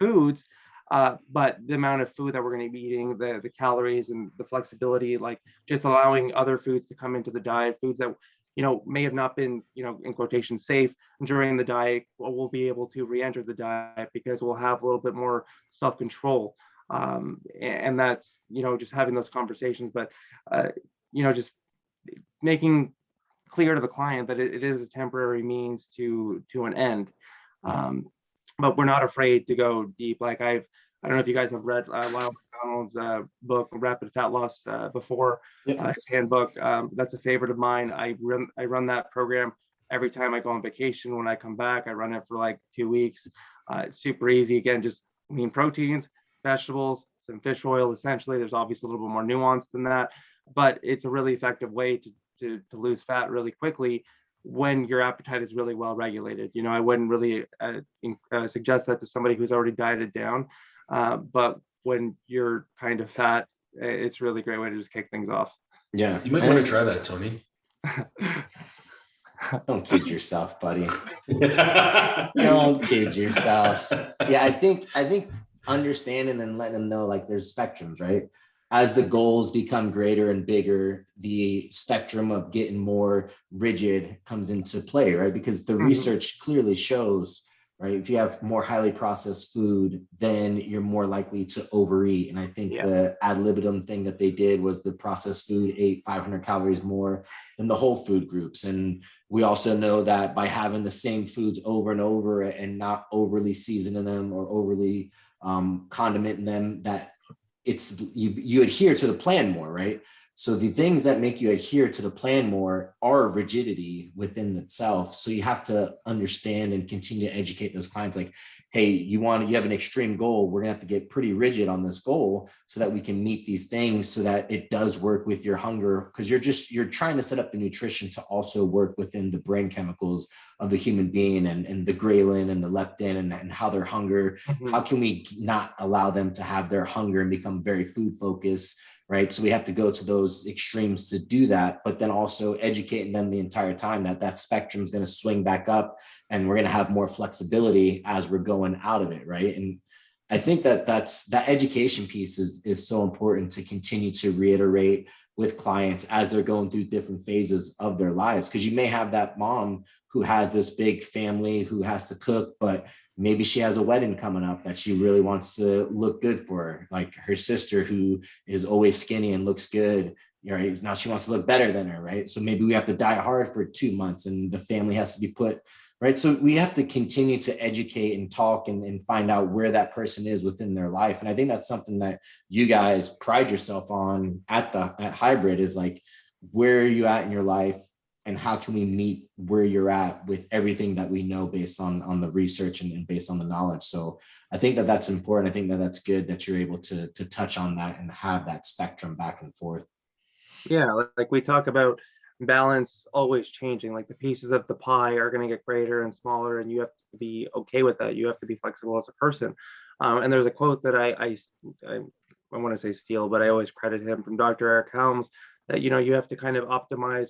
Speaker 2: foods, but the amount of food that we're going to be eating, the calories and the flexibility, like just allowing other foods to come into the diet, foods that may have not been in quotation safe during the diet, we'll be able to re-enter the diet because we'll have a little bit more self-control. And that's just having those conversations, but just making clear to the client that it is a temporary means to an end. But we're not afraid to go deep. Like I don't know if you guys have read Lyle McDonald's book, Rapid Fat Loss, before, his handbook. That's a favorite of mine. I run that program every time I go on vacation. When I come back, I run it for like 2 weeks. It's super easy. Again, just lean proteins, vegetables, some fish oil. Essentially, there's obviously a little bit more nuance than that, but it's a really effective way to lose fat really quickly when your appetite is really well regulated. You know, I wouldn't really suggest that to somebody who's already dieted down, but when you're kind of fat, it's really a great way to just kick things off.
Speaker 3: Yeah,
Speaker 1: You might want to try that, Tony.
Speaker 3: Don't kid yourself, buddy. Don't kid yourself. Yeah, I think understanding and letting them know, like, there's spectrums, right? As the goals become greater and bigger, the spectrum of getting more rigid comes into play, right? Because the research clearly shows, right, if you have more highly processed food, then you're more likely to overeat. And I think the ad libitum thing that they did was the processed food ate 500 calories more than the whole food groups. And we also know that by having the same foods over and over and not overly seasoning them or overly condimenting them, that it's you adhere to the plan more, right? So the things that make you adhere to the plan more are rigidity within itself. So you have to understand and continue to educate those clients, like, hey, you have an extreme goal. We're gonna have to get pretty rigid on this goal so that we can meet these things, so that it does work with your hunger, because you're trying to set up the nutrition to also work within the brain chemicals of the human being, and the ghrelin and the leptin, and how their hunger, how can we not allow them to have their hunger and become very food focused, right? So we have to go to those extremes to do that, but then also educating them the entire time that spectrum is going to swing back up, and we're going to have more flexibility as we're going out of it, right? And I think that education piece is so important to continue to reiterate with clients as they're going through different phases of their lives, because you may have that mom who has this big family who has to cook, but maybe she has a wedding coming up that she really wants to look good for her, like her sister who is always skinny and looks good, right? Now she wants to look better than her, right? So maybe we have to diet hard for 2 months and the family has to be put, right? So we have to continue to educate and talk and find out where that person is within their life. And I think that's something that you guys pride yourself on at Hybrid, is like, where are you at in your life? And how can we meet where you're at with everything that we know based on the research and based on the knowledge? So I think that that's important. I think that that's good that you're able to touch on that and have that spectrum back and forth.
Speaker 2: Yeah, like we talk about balance always changing. Like the pieces of the pie are going to get greater and smaller, and you have to be okay with that. You have to be flexible as a person. And there's a quote that I want to say steal, but I always credit him, from Dr. Eric Helms, that, you know, you have to kind of optimize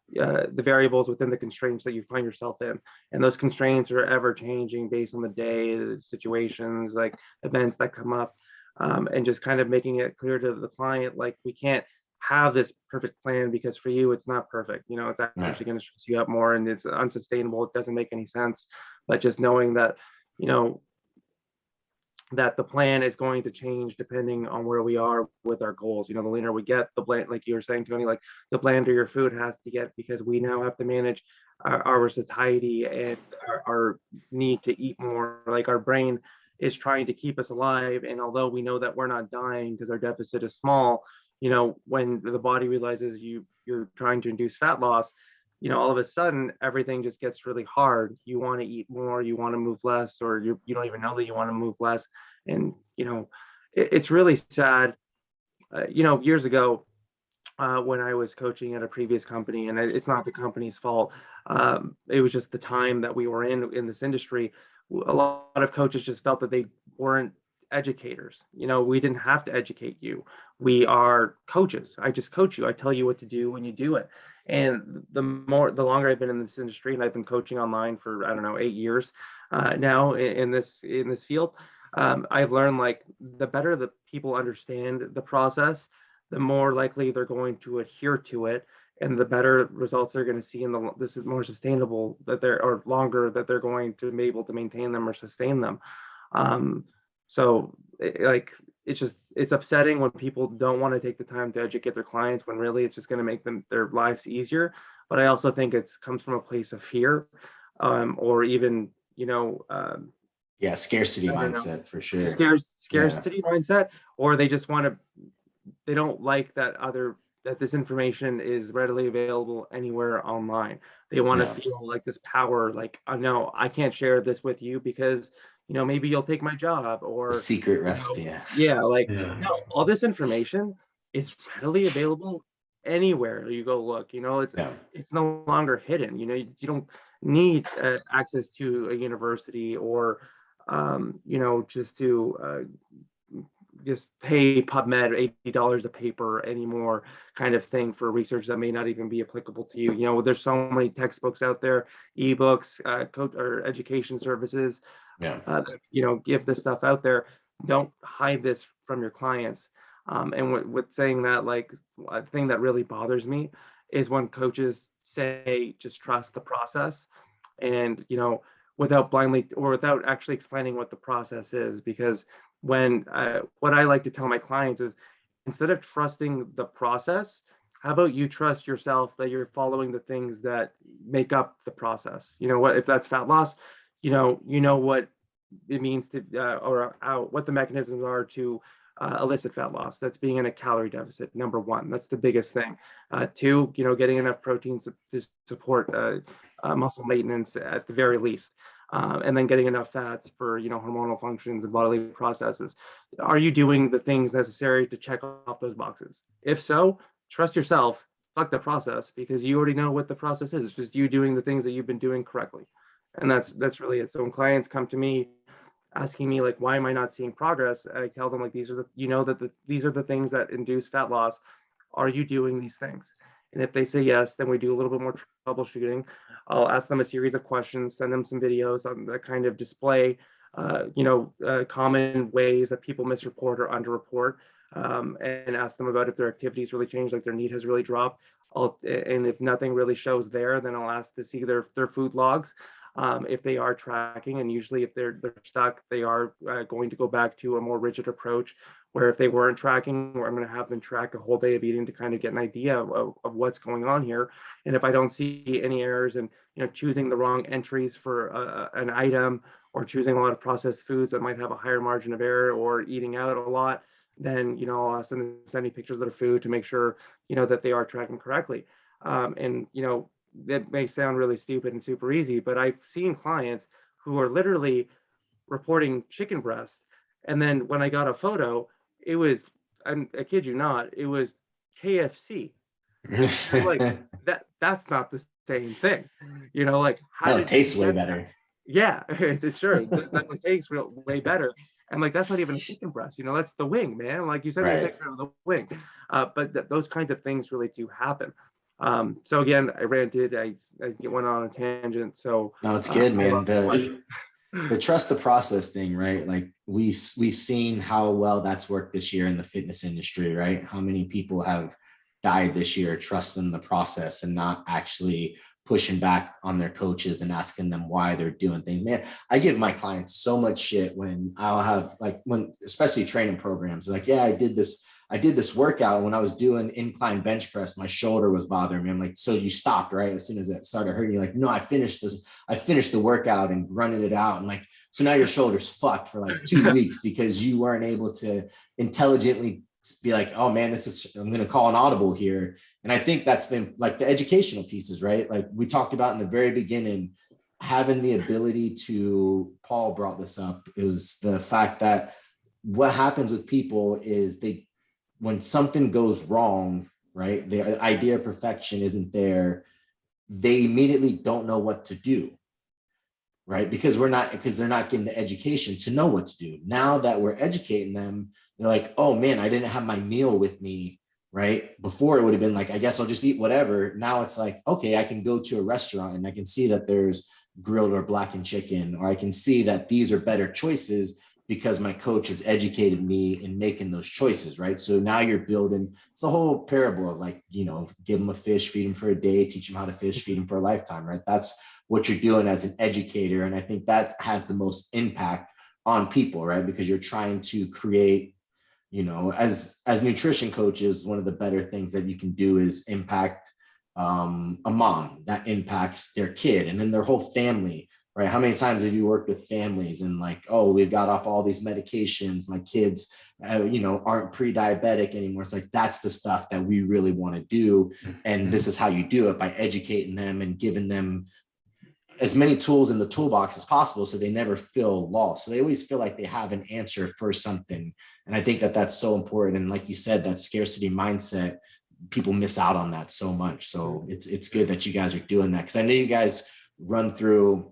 Speaker 2: the variables within the constraints that you find yourself in, and those constraints are ever changing based on the day, the situations, like events that come up, and just kind of making it clear to the client, like, we can't have this perfect plan, because for you it's not perfect. You know, it's actually going to stress you out more, and it's unsustainable. It doesn't make any sense. But just knowing that, you know, that the plan is going to change depending on where we are with our goals. You know, the leaner we get, the bland, like you were saying, Tony, like the blander your food has to get, because we now have to manage our satiety and our need to eat more. Like our brain is trying to keep us alive. And although we know that we're not dying because our deficit is small, you know, when the body realizes you're trying to induce fat loss, you know, all of a sudden everything just gets really hard. You want to eat more, you want to move less, or you don't even know that you want to move less. And, you know, it's really sad. You know, years ago, when I was coaching at a previous company, and it's not the company's fault, it was just the time that we were in this industry. A lot of coaches just felt that they weren't educators. You know, we didn't have to educate you. We are coaches. I just coach you. I tell you what to do when you do it. And the longer I've been in this industry, and I've been coaching online for, I don't know, 8 years now in this field, I've learned, like, the better the people understand the process, the more likely they're going to adhere to it, and the better results they're going to see this is more sustainable, that or longer, that they're going to be able to maintain them or sustain them. So like, it's upsetting when people don't want to take the time to educate their clients when really it's just going to make their lives easier. But I also think it comes from a place of fear, or even,
Speaker 3: Yeah, scarcity
Speaker 2: I don't know,
Speaker 3: mindset for sure.
Speaker 2: scarcity mindset, or they just want to, they don't like that this information is readily available anywhere online. They want
Speaker 3: Yeah.
Speaker 2: to feel like this power, like, oh, no, I can't share this with you because, maybe you'll take my job,
Speaker 3: The
Speaker 2: or,
Speaker 3: secret recipe. Yeah.
Speaker 2: yeah, like,
Speaker 1: Yeah.
Speaker 2: no, all this information is readily available anywhere you go look.
Speaker 3: Yeah.
Speaker 2: It's no longer hidden. You don't need access to a university, or just to just pay PubMed $80 a paper anymore, kind of thing, for research that may not even be applicable to you. There's so many textbooks out there, ebooks, coach or education services,
Speaker 3: Yeah.
Speaker 2: that, give this stuff out there. Don't hide this from your clients. And with saying that, like, a thing that really bothers me is when coaches say just trust the process, and without blindly, or without actually explaining what the process is. Because what I like to tell my clients is, instead of trusting the process, how about you trust yourself that you're following the things that make up the process? What if that's fat loss? What it means to, or what the mechanisms are to elicit fat loss. That's being in a calorie deficit. Number one, that's the biggest thing. Two, getting enough proteins to support muscle maintenance at the very least. And then getting enough fats for hormonal functions and bodily processes. Are you doing the things necessary to check off those boxes? If so, trust yourself. Fuck the process, because you already know what the process is. It's just you doing the things that you've been doing correctly, and that's really it. So when clients come to me asking me, like, why am I not seeing progress, I tell them, like, these are these are the things that induce fat loss. Are you doing these things? And if they say yes, then we do a little bit more troubleshooting. I'll ask them a series of questions, send them some videos that kind of display, common ways that people misreport or underreport, and ask them about if their activities really changed, like their need has really dropped. And if nothing really shows there, then I'll ask to see their food logs. If they are tracking, and usually if they're stuck, they are going to go back to a more rigid approach, where if they weren't tracking, I'm going to have them track a whole day of eating to kind of get an idea of what's going on here. And if I don't see any errors in choosing the wrong entries for an item, or choosing a lot of processed foods that might have a higher margin of error, or eating out a lot, then I'll send me pictures of their food to make sure that they are tracking correctly. And that may sound really stupid and super easy, but I've seen clients who are literally reporting chicken breast, and then when I got a photo, it was, I kid you not, it was KFC. Like, that's not the same thing. Like, how
Speaker 3: No,
Speaker 2: did
Speaker 3: it tastes
Speaker 2: you
Speaker 3: way
Speaker 2: get
Speaker 3: better.
Speaker 2: that? Yeah, it's sure. It definitely tastes way better. And like, that's not even a chicken breast. That's the wing, man. Like, you sent me a
Speaker 3: Right.
Speaker 2: picture of the wing. But those kinds of things really do happen. So again, I ranted. I went on a tangent. So
Speaker 3: No, it's good, man.
Speaker 2: the
Speaker 3: The trust the process thing, right? Like we've seen how well that's worked this year in the fitness industry, right? How many people have died this year trusting the process and not actually pushing back on their coaches and asking them why they're doing things. Man, I give my clients so much shit when I'll have, like, when especially training programs, like, yeah, I did this workout. When I was doing incline bench press, my shoulder was bothering me. I'm like, so you stopped, right? As soon as it started hurting, you're like, no, I finished the workout and grunted it out. And like, so now your shoulder's fucked for like 2 weeks because you weren't able to intelligently be like, oh man, I'm going to call an audible here. And I think that's the educational pieces, right? Like we talked about in the very beginning, having the ability to, Paul brought this up, is the fact that what happens with people is when something goes wrong, right? The idea of perfection isn't there. They immediately don't know what to do, right? Because they're not getting the education to know what to do. Now that we're educating them, they're like, oh man, I didn't have my meal with me, right? Before it would have been like, I guess I'll just eat whatever. Now it's like, okay, I can go to a restaurant and I can see that there's grilled or blackened chicken, or I can see that these are better choices because my coach has educated me in making those choices, right? So now you're building, it's the whole parable of like, give them a fish, feed them for a day, teach them how to fish, feed them for a lifetime, right? That's what you're doing as an educator. And I think that has the most impact on people, right? Because you're trying to create as nutrition coaches, one of the better things that you can do is impact a mom that impacts their kid and then their whole family, right? How many times have you worked with families and like, oh, we've got off all these medications, my kids aren't pre-diabetic anymore. It's like, that's the stuff that we really want to do, and this is how you do it, by educating them and giving them as many tools in the toolbox as possible, so they never feel lost. So they always feel like they have an answer for something. And I think that that's so important. And like you said, that scarcity mindset, people miss out on that so much. So it's good that you guys are doing that, because I know you guys run through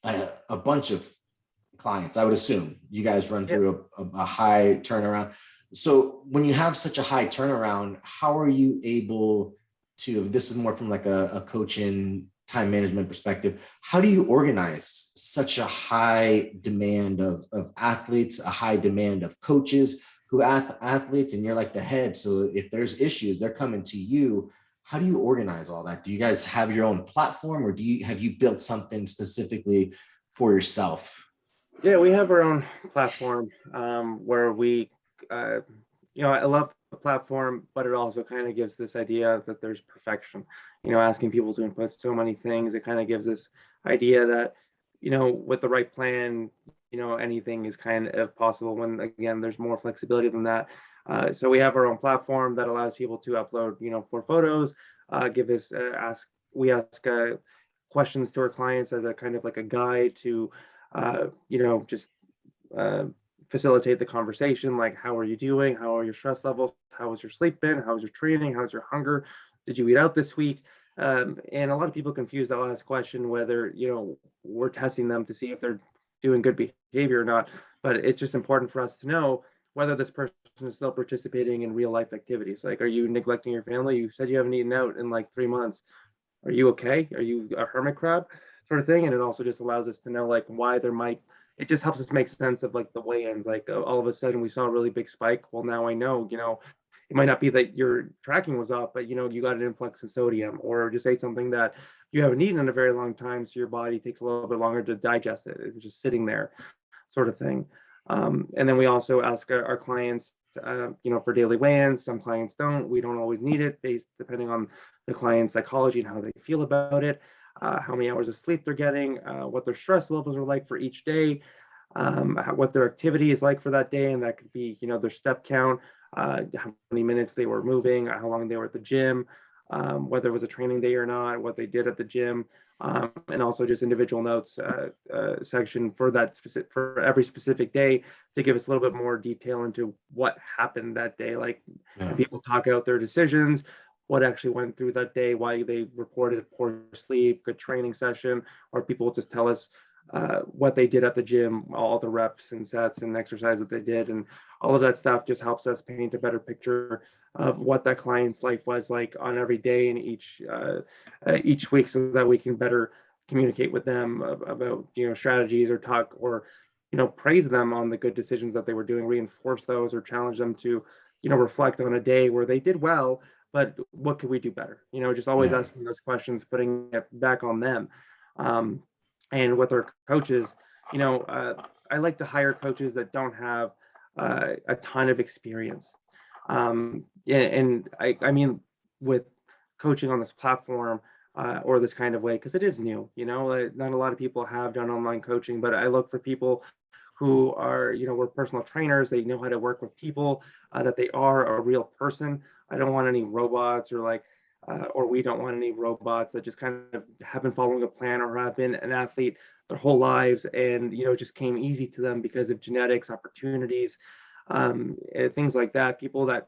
Speaker 3: a bunch of clients. I would assume you guys run through a high turnaround. So when you have such a high turnaround, how are you able to, this is more from like a coaching time management perspective, how do you organize such a high demand of athletes, a high demand of coaches who athletes, and you're like the head, so if there's issues, they're coming to you. How do you organize all that? Do you guys have your own platform, or have you built something specifically for yourself?
Speaker 2: Yeah, we have our own platform where we I love the platform, but it also kind of gives this idea that there's perfection. Asking people to input so many things, it kind of gives this idea that, with the right plan, anything is kind of possible, when again, there's more flexibility than that. So we have our own platform that allows people to upload, 4 photos, ask questions to our clients as a kind of like a guide to, just facilitate the conversation, like, how are you doing? How are your stress levels? How was your sleep been? How was your training? How's your hunger? Did you eat out this week? And a lot of people confuse that last question, whether, we're testing them to see if they're doing good behavior or not. But it's just important for us to know whether this person is still participating in real life activities. Like, are you neglecting your family? You said you haven't eaten out in like 3 months. Are you okay? Are you a hermit crab, sort of thing? And it also just allows us to know like why it just helps us make sense of like the weigh-ins. Like, all of a sudden we saw a really big spike. Well, now I know, it might not be that your tracking was off, but you got an influx in sodium, or just ate something that you haven't eaten in a very long time, so your body takes a little bit longer to digest it. It's just sitting there, sort of thing. And then we also ask our clients, for daily weigh-ins. Some clients don't. We don't always need it, depending on the client's psychology and how they feel about it. How many hours of sleep they're getting, what their stress levels are like for each day, what their activity is like for that day. And that could be, their step count, how many minutes they were moving, how long they were at the gym, whether it was a training day or not, what they did at the gym, and also just individual notes section for every specific day, to give us a little bit more detail into what happened that day. Like, people talk out their decisions, what actually went through that day, why they reported poor sleep, good training session, or people will just tell us what they did at the gym, all the reps and sets and exercise that they did. And all of that stuff just helps us paint a better picture of what that client's life was like on every day and each week, so that we can better communicate with them about, strategies, or talk, or, praise them on the good decisions that they were doing, reinforce those, or challenge them to, reflect on a day where they did well, but what could we do better? Just always asking those questions, putting it back on them. And with our coaches, I like to hire coaches that don't have a ton of experience. And I mean, with coaching on this platform or this kind of way, because it is new, not a lot of people have done online coaching, but I look for people who are, we're personal trainers. They know how to work with people, that they are a real person. I don't want any robots, or we don't want any robots that just kind of have been following a plan, or have been an athlete their whole lives, and, just came easy to them because of genetics, opportunities, things like that. People that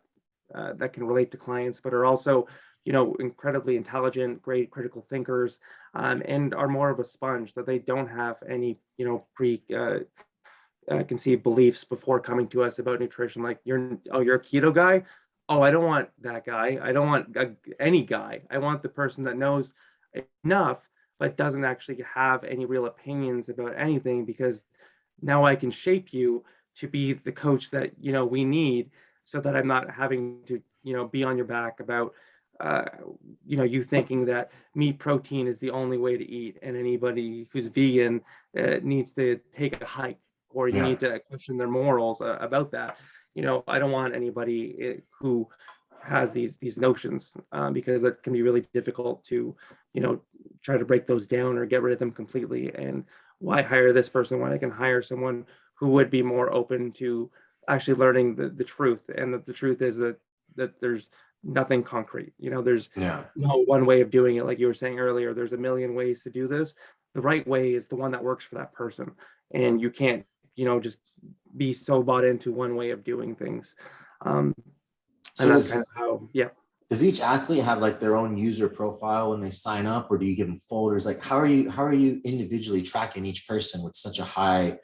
Speaker 2: can relate to clients, but are also, incredibly intelligent, great critical thinkers, and are more of a sponge, that they don't have any, conceived beliefs before coming to us about nutrition. Like, you're a keto guy. Oh, I don't want that guy. I don't want any guy. I want the person that knows enough, but doesn't actually have any real opinions about anything, because now I can shape you to be the coach that, we need, so that I'm not having to, be on your back about, you thinking that meat protein is the only way to eat, and anybody who's vegan needs to take a hike, or you need to question their morals about that. I don't want anybody who has these notions, because that can be really difficult to, try to break those down or get rid of them completely. And why hire this person when I can hire someone who would be more open to actually learning the truth? And that the truth is that there's nothing concrete. There's no one way of doing it. Like you were saying earlier, there's a million ways to do this. The right way is the one that works for that person. And you can't, just be so bought into one way of doing things. And that's kind of how, yeah.
Speaker 3: Does each athlete have like their own user profile when they sign up, or do you give them folders? Like how are you individually tracking each person with such a high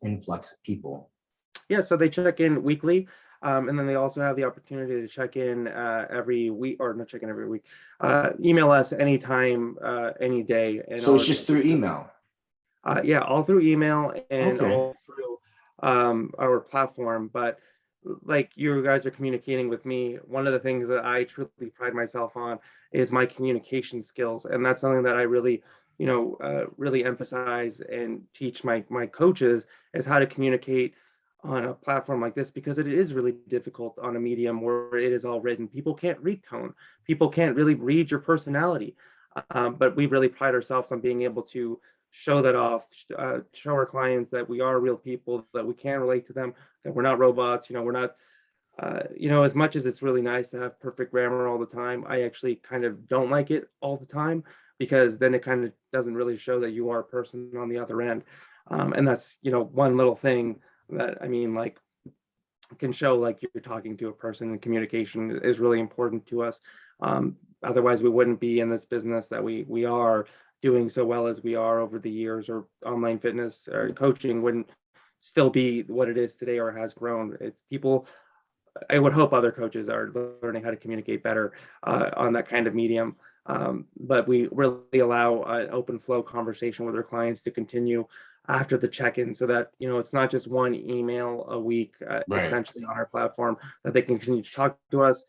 Speaker 3: influx of people?
Speaker 2: Yeah, so they check in weekly. And then they also have the opportunity to check in every week, or not check in every week, email us anytime, any day. And
Speaker 3: so it's just through email?
Speaker 2: Yeah, all through email and
Speaker 3: Okay.
Speaker 2: all through our platform. But like you guys are communicating with me, one of the things that I truly pride myself on is my communication skills. And that's something that I really, really emphasize and teach my coaches, is how to communicate on a platform like this, because it is really difficult on a medium where it is all written. People can't read tone. People can't really read your personality. But we really pride ourselves on being able to show that off, show our clients that we are real people, that we can relate to them, that we're not robots. We're not, as much as it's really nice to have perfect grammar all the time, I actually kind of don't like it all the time, because then it kind of doesn't really show that you are a person on the other end. And that's, one little thing that, like, can show like you're talking to a person, and communication is really important to us. Otherwise we wouldn't be in this business that we are doing so well as we are over the years, or online fitness or coaching wouldn't still be what it is today or has grown. It's people, I would hope other coaches are learning how to communicate better on that kind of medium. But we really allow an open flow conversation with our clients to continue after the check-in, so that, it's not just one email a week, essentially, on our platform, that they can continue to talk to us.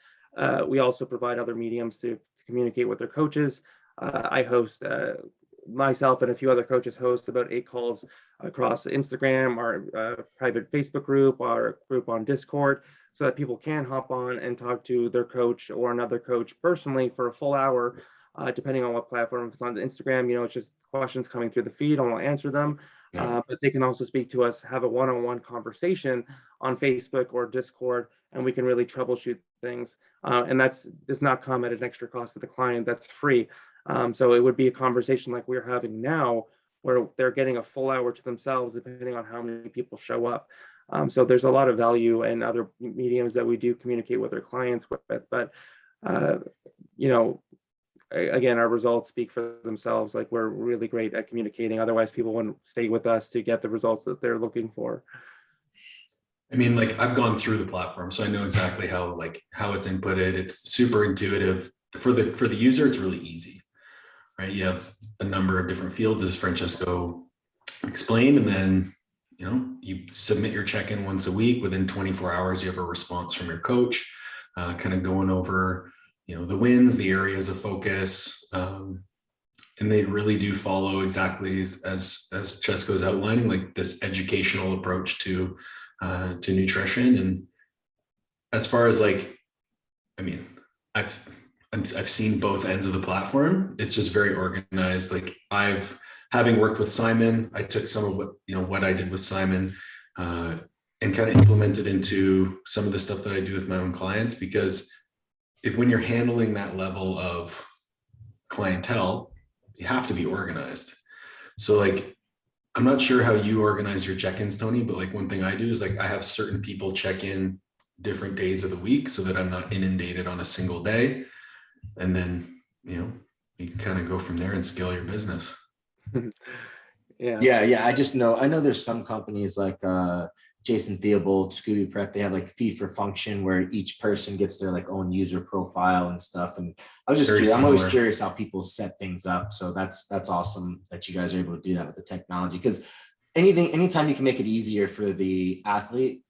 Speaker 2: We also provide other mediums to communicate with their coaches. I host, myself and a few other coaches host about 8 calls across Instagram, our private Facebook group, our group on Discord, so that people can hop on and talk to their coach or another coach personally for a full hour, depending on what platform. If it's on Instagram, it's just questions coming through the feed, and we'll answer them. But they can also speak to us, have a one-on-one conversation on Facebook or Discord, and we can really troubleshoot things. And does not come at an extra cost to the client. That's free. So it would be a conversation like we're having now, where they're getting a full hour to themselves, depending on how many people show up. So there's a lot of value in other mediums that we do communicate with our clients with. But, again, our results speak for themselves. Like, we're really great at communicating. Otherwise, people wouldn't stay with us to get the results that they're looking for.
Speaker 1: I mean, like, I've gone through the platform, so I know exactly how it's inputted. It's super intuitive. For the user, it's really easy, right? You have a number of different fields, as Francesco explained, and then, you submit your check-in once a week. Within 24 hours, you have a response from your coach, kind of going over, the wins, the areas of focus, and they really do follow exactly as Chesco's outlining, like this educational approach to nutrition. And as far as I've seen both ends of the platform. It's just very organized. Like, having worked with Simon, I took some of what I did with Simon, and kind of implemented into some of the stuff that I do with my own clients, because when you're handling that level of clientele, you have to be organized. So, like, I'm not sure how you organize your check-ins, Tony, but like, one thing I do is, like, I have certain people check in different days of the week so that I'm not inundated on a single day. And then, you kind of go from there and scale your business.
Speaker 3: Yeah. I know there's some companies like Jason Theobald, Scooby Prep, they have like feed for function, where each person gets their like own user profile and stuff. And I'm always curious how people set things up. So that's awesome that you guys are able to do that with the technology, because anytime you can make it easier for the athlete,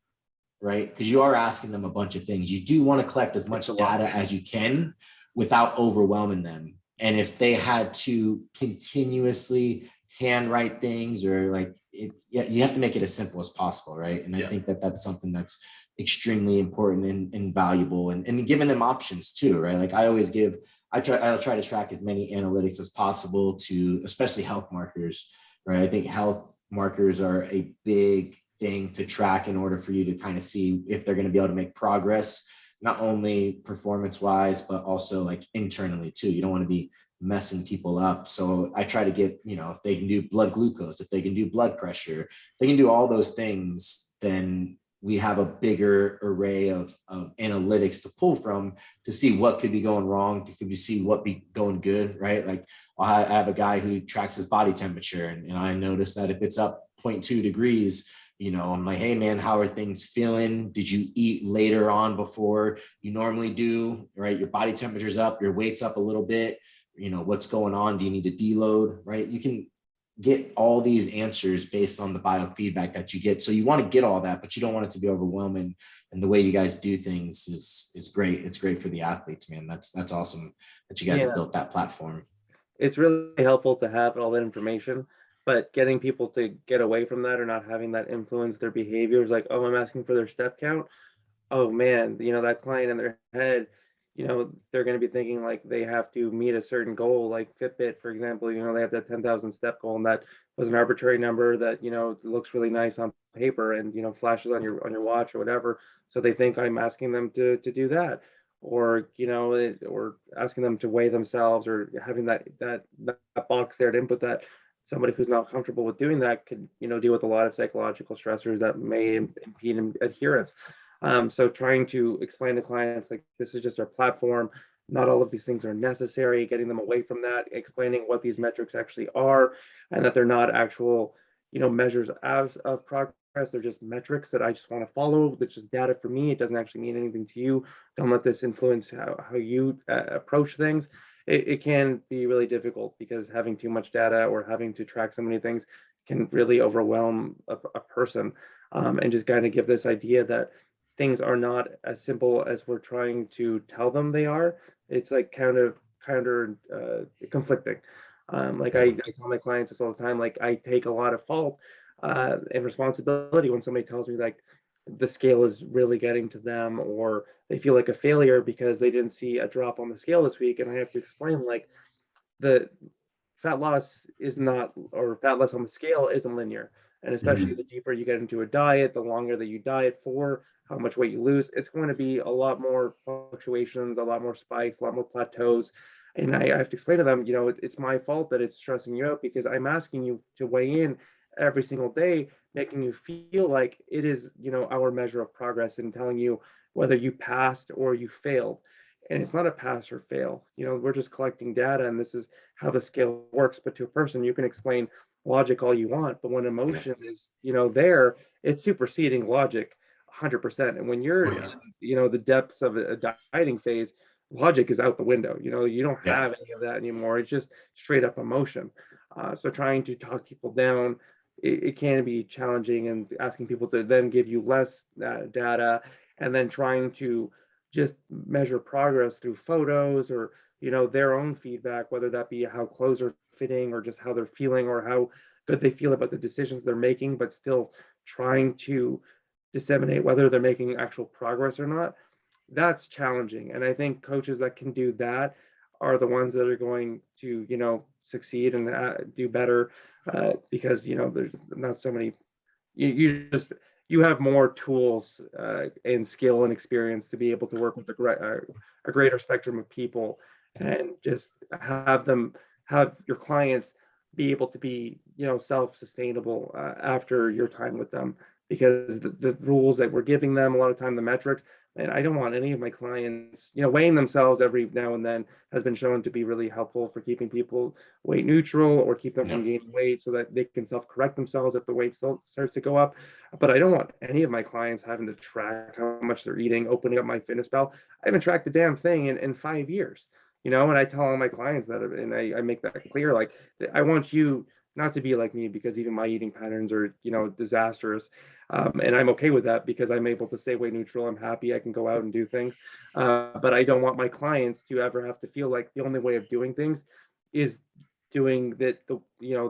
Speaker 3: right? Because you are asking them a bunch of things. You do want to collect as much data as you can without overwhelming them. And if they had to continuously handwrite things, or like you have to make it as simple as possible, right? And I think that that's something that's extremely important and valuable, and giving them options too, right? Like I try to track as many analytics as possible to, especially health markers, right? I think health markers are a big thing to track in order for you to kind of see if they're going to be able to make progress, not only performance wise, but also like internally too. You don't want to be messing people up. So I try to get, if they can do blood glucose, if they can do blood pressure, if they can do all those things, then we have a bigger array of analytics to pull from to see what could be going wrong, to see what be going good, right? Like I have a guy who tracks his body temperature, and I noticed that if it's up 0.2 degrees, I'm like, hey man, how are things feeling? Did you eat later on before you normally do, right? Your body temperature's up, your weight's up a little bit, what's going on? Do you need to deload, right? You can get all these answers based on the biofeedback that you get. So you want to get all that, but you don't want it to be overwhelming. And the way you guys do things is great. It's great for the athletes, man. That's awesome that you guys have built that platform.
Speaker 2: It's really helpful to have all that information, but getting people to get away from that or not having that influence their behaviors, like, oh, I'm asking for their step count. Oh man, that client in their head, they're going to be thinking like they have to meet a certain goal, like Fitbit, for example, they have that 10,000 step goal, and that was an arbitrary number that, looks really nice on paper and, flashes on your watch or whatever. So they think I'm asking them to do that, or, or asking them to weigh themselves, or having that box there to input that. Somebody who's not comfortable with doing that could, deal with a lot of psychological stressors that may impede adherence. So trying to explain to clients, like, this is just our platform. Not all of these things are necessary, getting them away from that, explaining what these metrics actually are, and that they're not actual, measures of progress. They're just metrics that I just want to follow. That's just data for me. It doesn't actually mean anything to you. Don't let this influence how you approach things. It can be really difficult because having too much data or having to track so many things can really overwhelm a person. And just kind of give this idea that things are not as simple as we're trying to tell them they are. It's like counter conflicting. Like I tell my clients this all the time, like I take a lot of fault and responsibility when somebody tells me like the scale is really getting to them, or they feel like a failure because they didn't see a drop on the scale this week. And I have to explain, like, the fat loss is not, or fat loss on the scale isn't linear. And especially the deeper you get into a diet, the longer that you diet for, how much weight you lose, it's going to be a lot more fluctuations, a lot more spikes, a lot more plateaus. And I have to explain to them, it's my fault that it's stressing you out because I'm asking you to weigh in every single day, making you feel like it is, our measure of progress, and telling you whether you passed or you failed. And it's not a pass or fail. We're just collecting data, and this is how the scale works. But to a person, you can explain logic all you want, but when emotion is, there, it's superseding logic 100%. And when you're in, the depths of a dieting phase, logic is out the window. You don't have any of that anymore. It's just straight up emotion. So trying to talk people down, it can be challenging, and asking people to then give you less data, and then trying to just measure progress through photos or, their own feedback, whether that be how clothes are fitting or just how they're feeling or how good they feel about the decisions they're making, but still trying to disseminate whether they're making actual progress or not. That's challenging. And I think coaches that can do that are the ones that are going to, succeed and do better because, there's not so many, you have more tools and skill and experience to be able to work with a greater spectrum of people, and just have your clients be able to be, self-sustainable after your time with them, because the rules that we're giving them, a lot of time, the metrics, and I don't want any of my clients, weighing themselves every now and then has been shown to be really helpful for keeping people weight neutral or keep them from gaining weight so that they can self-correct themselves if the weight still starts to go up. But I don't want any of my clients having to track how much they're eating, opening up MyFitnessPal. I haven't tracked the damn thing in 5 years, and I tell all my clients that, and I make that clear, like, I want you not to be like me, because even my eating patterns are, disastrous. And I'm okay with that because I'm able to stay weight neutral. I'm happy I can go out and do things. But I don't want my clients to ever have to feel like the only way of doing things is doing that,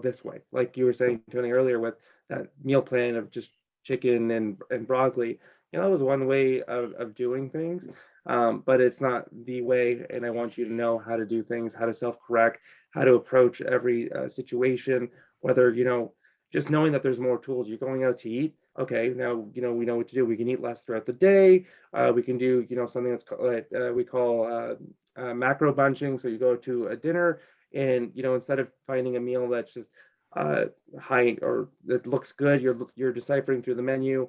Speaker 2: this way. Like you were saying, Tony, earlier, with that meal plan of just chicken and broccoli, that was one way of doing things. But it's not the way. And I want you to know how to do things, how to self-correct, how to approach every situation, whether, just knowing that there's more tools. You're going out to eat. Okay, now, we know what to do. We can eat less throughout the day. We can do, something that's we call macro bunching. So you go to a dinner and, instead of finding a meal that's just high or that looks good, you're deciphering through the menu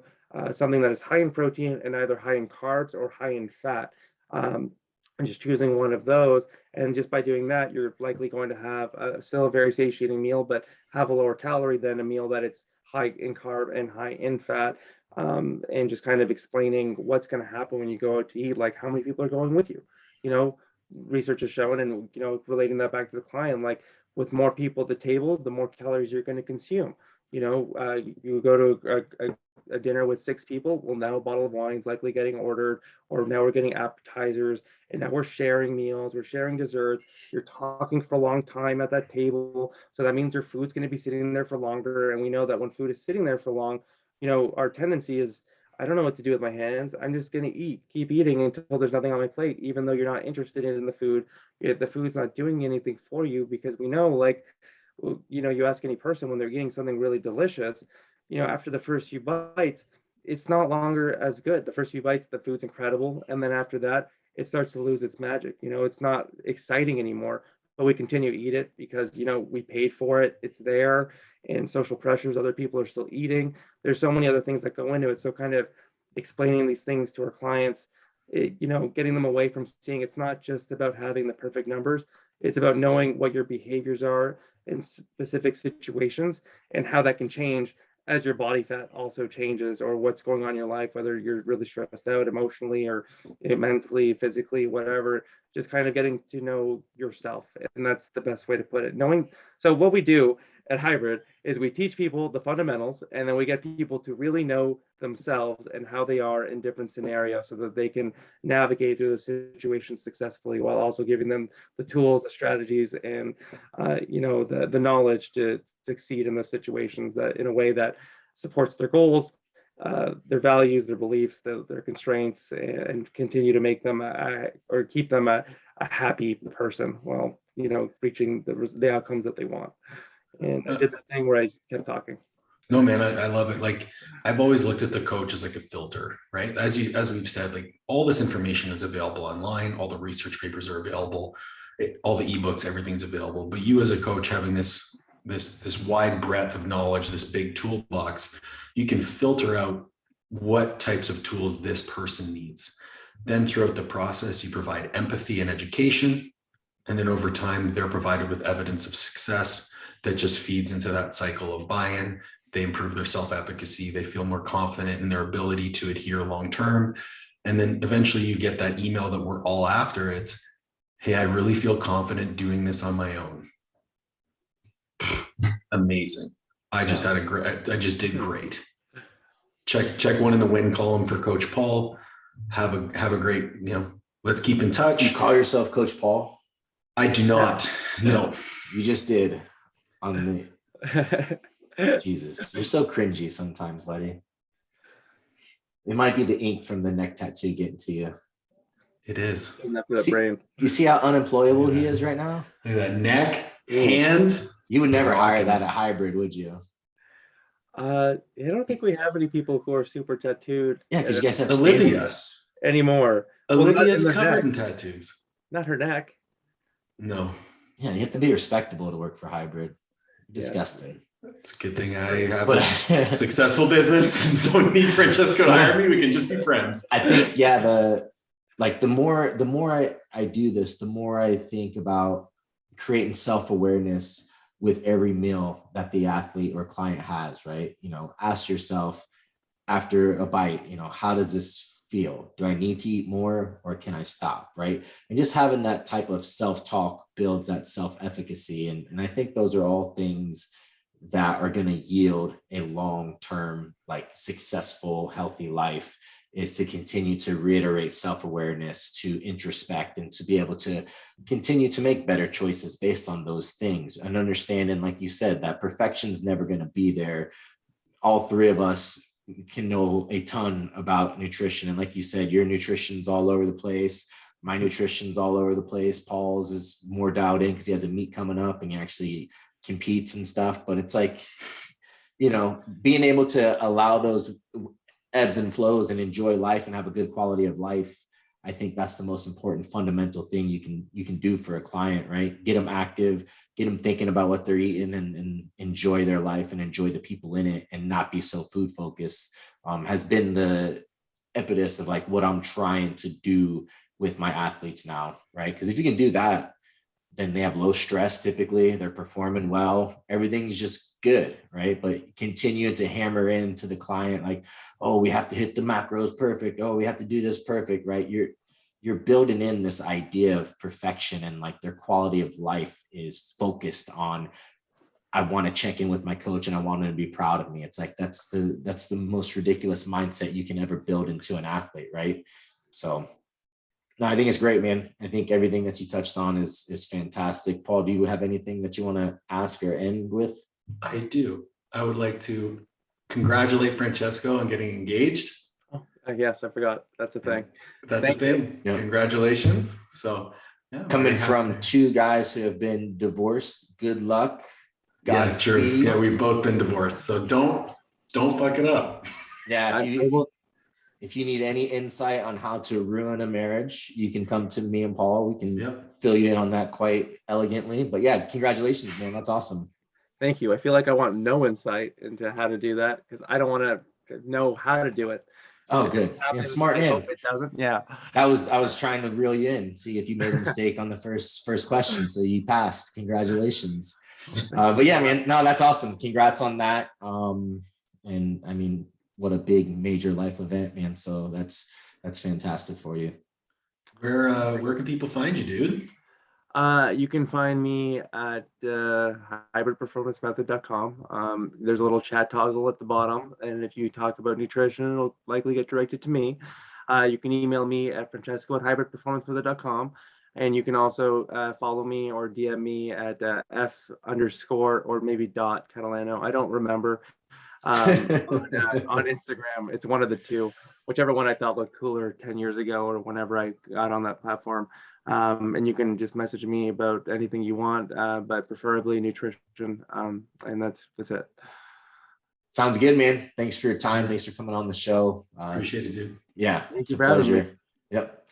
Speaker 2: something that is high in protein and either high in carbs or high in fat. And just choosing one of those. And just by doing that, you're likely going to have still a very satiating meal, but have a lower calorie than a meal that it's high in carb and high in fat. And just kind of explaining what's going to happen when you go out to eat, like how many people are going with you. Research has shown, and relating that back to the client, like with more people at the table, the more calories you're going to consume. You go to a dinner with 6 people, well, now a bottle of wine is likely getting ordered, or now we're getting appetizers, and now we're sharing meals, we're sharing desserts. You're talking for a long time at that table, so that means your food's going to be sitting there for longer. And we know that when food is sitting there for long, our tendency is, I don't know what to do with my hands. I'm just going to keep eating until there's nothing on my plate, even though you're not interested in the food. The food's not doing anything for you, because we know, like, you ask any person when they're eating something really delicious, after the first few bites, it's not longer as good. The first few bites, the food's incredible. And then after that, it starts to lose its magic. It's not exciting anymore, but we continue to eat it because, we paid for it. It's there, and social pressures, other people are still eating. There's so many other things that go into it. So kind of explaining these things to our clients, getting them away from seeing it's not just about having the perfect numbers. It's about knowing what your behaviors are in specific situations and how that can change as your body fat also changes, or what's going on in your life, whether you're really stressed out emotionally or mentally, physically, whatever. Just kind of getting to know yourself. And that's the best way to put it. So what we do at Hybrid is we teach people the fundamentals, and then we get people to really know themselves and how they are in different scenarios, so that they can navigate through the situations successfully, while also giving them the tools, the strategies, and the knowledge to succeed in those situations, that in a way that supports their goals, their values, their beliefs, their constraints, and continue to make them or keep them a happy person while reaching the outcomes that they want. And I did that thing where I kept talking.
Speaker 1: No, man, I love it. Like, I've always looked at the coach as like a filter, right? As we've said, like, all this information is available online, all the research papers are available, all the ebooks, everything's available. But you as a coach, having this wide breadth of knowledge, this big toolbox, you can filter out what types of tools this person needs. Then throughout the process, you provide empathy and education. And then over time, they're provided with evidence of success that just feeds into that cycle of buy-in. They improve their self-efficacy. They feel more confident in their ability to adhere long-term. And then eventually you get that email that we're all after. It's, hey, I really feel confident doing this on my own. Amazing. I just did great. Check one in the win column for Coach Paul. Have a great, let's keep in touch.
Speaker 3: You call yourself Coach Paul?
Speaker 1: I do not. No.
Speaker 3: You just did on the Jesus. You're so cringy sometimes, buddy. It might be the ink from the neck tattoo getting to you.
Speaker 1: It is.
Speaker 3: You see how unemployable he is right now?
Speaker 1: Look at that neck, hand.
Speaker 3: You would never hire that at Hybrid, would you?
Speaker 2: I don't think we have any people who are super tattooed.
Speaker 3: Yeah, because you guys have
Speaker 1: Olivia
Speaker 2: anymore.
Speaker 1: Olivia's covered in tattoos.
Speaker 2: Not her neck.
Speaker 1: No.
Speaker 3: Yeah, you have to be respectable to work for Hybrid. Disgusting.
Speaker 1: It's a good thing I have a successful business and don't need Francesco to hire me. We can just be friends.
Speaker 3: I think, the more I do this, the more I think about creating self-awareness with every meal that the athlete or client has, right? Ask yourself after a bite, how does this feel? Do I need to eat more, or can I stop? Right. And just having that type of self-talk builds that self-efficacy. And I think those are all things that are going to yield a long-term, successful, healthy life, is to continue to reiterate self-awareness, to introspect, and to be able to continue to make better choices based on those things, and understanding, like you said, that perfection is never going to be there. all three of us can know a ton about nutrition. And like you said, your nutrition's all over the place. My nutrition's all over the place. Paul's is more dialed in because he has a meet coming up and he actually competes and stuff. But it's like, you know, being able to allow those ebbs and flows and enjoy life and have a good quality of life. I think that's the most important fundamental thing you can do for a client, right? Get them active, get them thinking about what they're eating and enjoy their life and enjoy the people in it and not be so food focused, has been the impetus of like what I'm trying to do with my athletes now, right? Because if you can do that, then they have low stress typically, they're performing well, everything's just good, right? But continue to hammer into the client like, oh, we have to hit the macros perfect, oh, we have to do this perfect, right? You're building in this idea of perfection, and like their quality of life is focused on, I want to check in with my coach and I want him to be proud of me. It's like that's the most ridiculous mindset you can ever build into an athlete, right? So no, I think it's great, man. I think everything that you touched on is fantastic. Paul, do you have anything that you want to ask or end with?
Speaker 1: I do. I would like to congratulate Francesco on getting engaged.
Speaker 2: Yes, I forgot. That's a thing.
Speaker 1: That's a thing.
Speaker 3: Yep.
Speaker 1: Congratulations. So yeah,
Speaker 3: coming from two guys who have been divorced, good luck.
Speaker 1: Yeah, it's true. Yeah, we've both been divorced. So don't fuck it up.
Speaker 3: Yeah, if you need any insight on how to ruin a marriage, you can come to me and Paul. We can fill you in on that quite elegantly. But yeah, congratulations, man. That's awesome.
Speaker 2: Thank you. I feel like I want no insight into how to do that because I don't want to know how to do it.
Speaker 3: Oh, good. Yeah, smart man.
Speaker 2: It doesn't. Yeah.
Speaker 3: I was trying to reel you in, see if you made a mistake on the first question. So you passed. Congratulations. But yeah, man, no, that's awesome. Congrats on that. And I mean, what a big major life event, man. So that's fantastic for you.
Speaker 1: Where can people find you, dude?
Speaker 2: You can find me at hybridperformancemethod.com. There's a little chat toggle at the bottom, and if you talk about nutrition, it'll likely get directed to me. You can email me at francesco@hybridperformancemethod.com, and you can also follow me or DM me at F_ or maybe .Catalano. I don't remember. On Instagram, it's one of the two, whichever one I thought looked cooler 10 years ago or whenever I got on that platform. And you can just message me about anything you want, but preferably nutrition. And that's it.
Speaker 3: Sounds good, man. Thanks for your time. Thanks for coming on the show.
Speaker 1: Appreciate it, dude.
Speaker 3: Yeah,
Speaker 2: Thank
Speaker 3: it's
Speaker 2: you
Speaker 3: a
Speaker 2: for having
Speaker 3: pleasure.
Speaker 2: me.
Speaker 3: Yep.